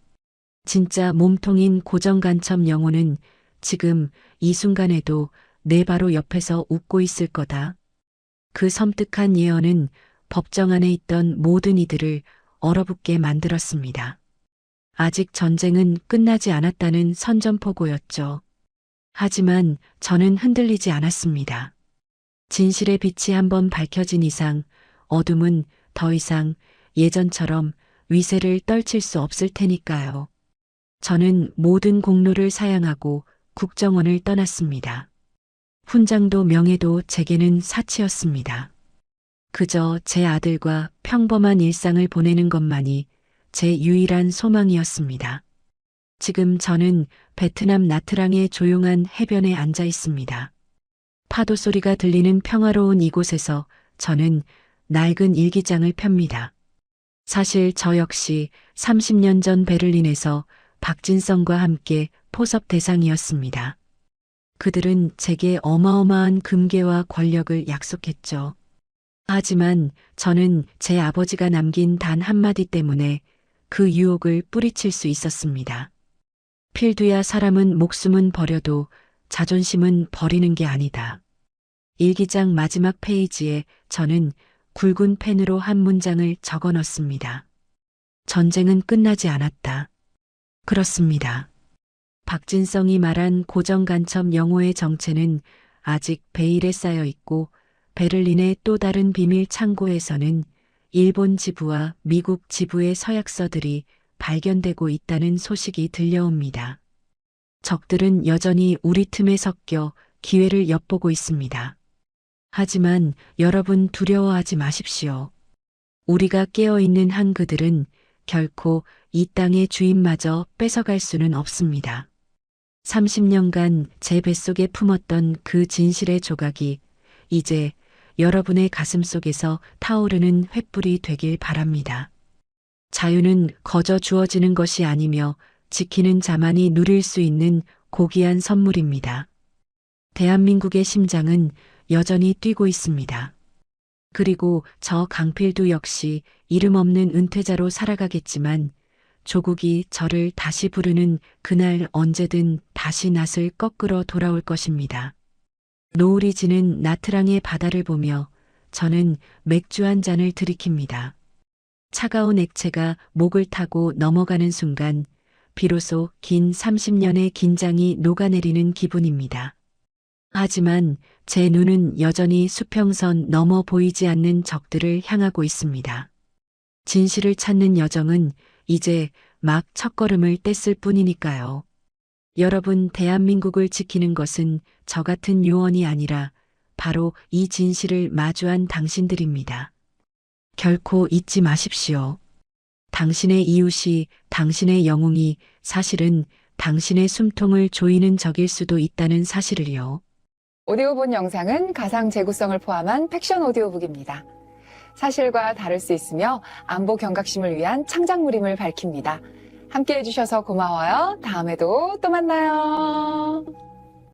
진짜 몸통인 고정간첩 영혼은 지금 이 순간에도 내 바로 옆에서 웃고 있을 거다. 그 섬뜩한 예언은 법정 안에 있던 모든 이들을 얼어붙게 만들었습니다. 아직 전쟁은 끝나지 않았다는 선전포고였죠. 하지만 저는 흔들리지 않았습니다. 진실의 빛이 한번 밝혀진 이상 어둠은 더 이상 예전처럼 위세를 떨칠 수 없을 테니까요. 저는 모든 공로를 사양하고 국정원을 떠났습니다. 훈장도 명예도 제게는 사치였습니다. 그저 제 아들과 평범한 일상을 보내는 것만이 제 유일한 소망이었습니다. 지금 저는 베트남 나트랑의 조용한 해변에 앉아 있습니다. 파도 소리가 들리는 평화로운 이곳에서 저는 낡은 일기장을 펴니다. 사실 저 역시 30년 전 베를린에서 박진성과 함께 포섭 대상이었습니다. 그들은 제게 어마어마한 금괴와 권력을 약속했죠. 하지만 저는 제 아버지가 남긴 단 한마디 때문에 그 유혹을 뿌리칠 수 있었습니다. 필두야, 사람은 목숨은 버려도 자존심은 버리는 게 아니다. 일기장 마지막 페이지에 저는 굵은 펜으로 한 문장을 적어 넣습니다. 전쟁은 끝나지 않았다. 그렇습니다. 박진성이 말한 고정간첩 영호의 정체는 아직 베일에 쌓여 있고 베를린의 또 다른 비밀 창고에서는 일본 지부와 미국 지부의 서약서들이 발견되고 있다는 소식이 들려옵니다. 적들은 여전히 우리 틈에 섞여 기회를 엿보고 있습니다. 하지만 여러분 두려워하지 마십시오. 우리가 깨어있는 한 그들은 결코 이 땅의 주인마저 뺏어갈 수는 없습니다. 30년간 제 뱃속에 품었던 그 진실의 조각이 이제 여러분의 가슴 속에서 타오르는 횃불이 되길 바랍니다. 자유는 거저 주어지는 것이 아니며 지키는 자만이 누릴 수 있는 고귀한 선물입니다. 대한민국의 심장은 여전히 뛰고 있습니다. 그리고 저 강필도 역시 이름 없는 은퇴자로 살아가겠지만 조국이 저를 다시 부르는 그날 언제든 다시 낯을 꺾으러 돌아올 것입니다. 노을이 지는 나트랑의 바다를 보며 저는 맥주 한 잔을 들이킵니다. 차가운 액체가 목을 타고 넘어가는 순간 비로소 긴 30년의 긴장이 녹아내리는 기분입니다. 하지만 제 눈은 여전히 수평선 넘어 보이지 않는 적들을 향하고 있습니다. 진실을 찾는 여정은 이제 막 첫걸음을 뗐을 뿐이니까요. 여러분, 대한민국을 지키는 것은 저 같은 요원이 아니라 바로 이 진실을 마주한 당신들입니다. 결코 잊지 마십시오. 당신의 이웃이, 당신의 영웅이 사실은 당신의 숨통을 조이는 적일 수도 있다는 사실을요. 오디오본 영상은 가상 재구성을 포함한 팩션 오디오북입니다. 사실과 다를 수 있으며 안보 경각심을 위한 창작물임을 밝힙니다. 함께 해주셔서 고마워요. 다음에도 또 만나요.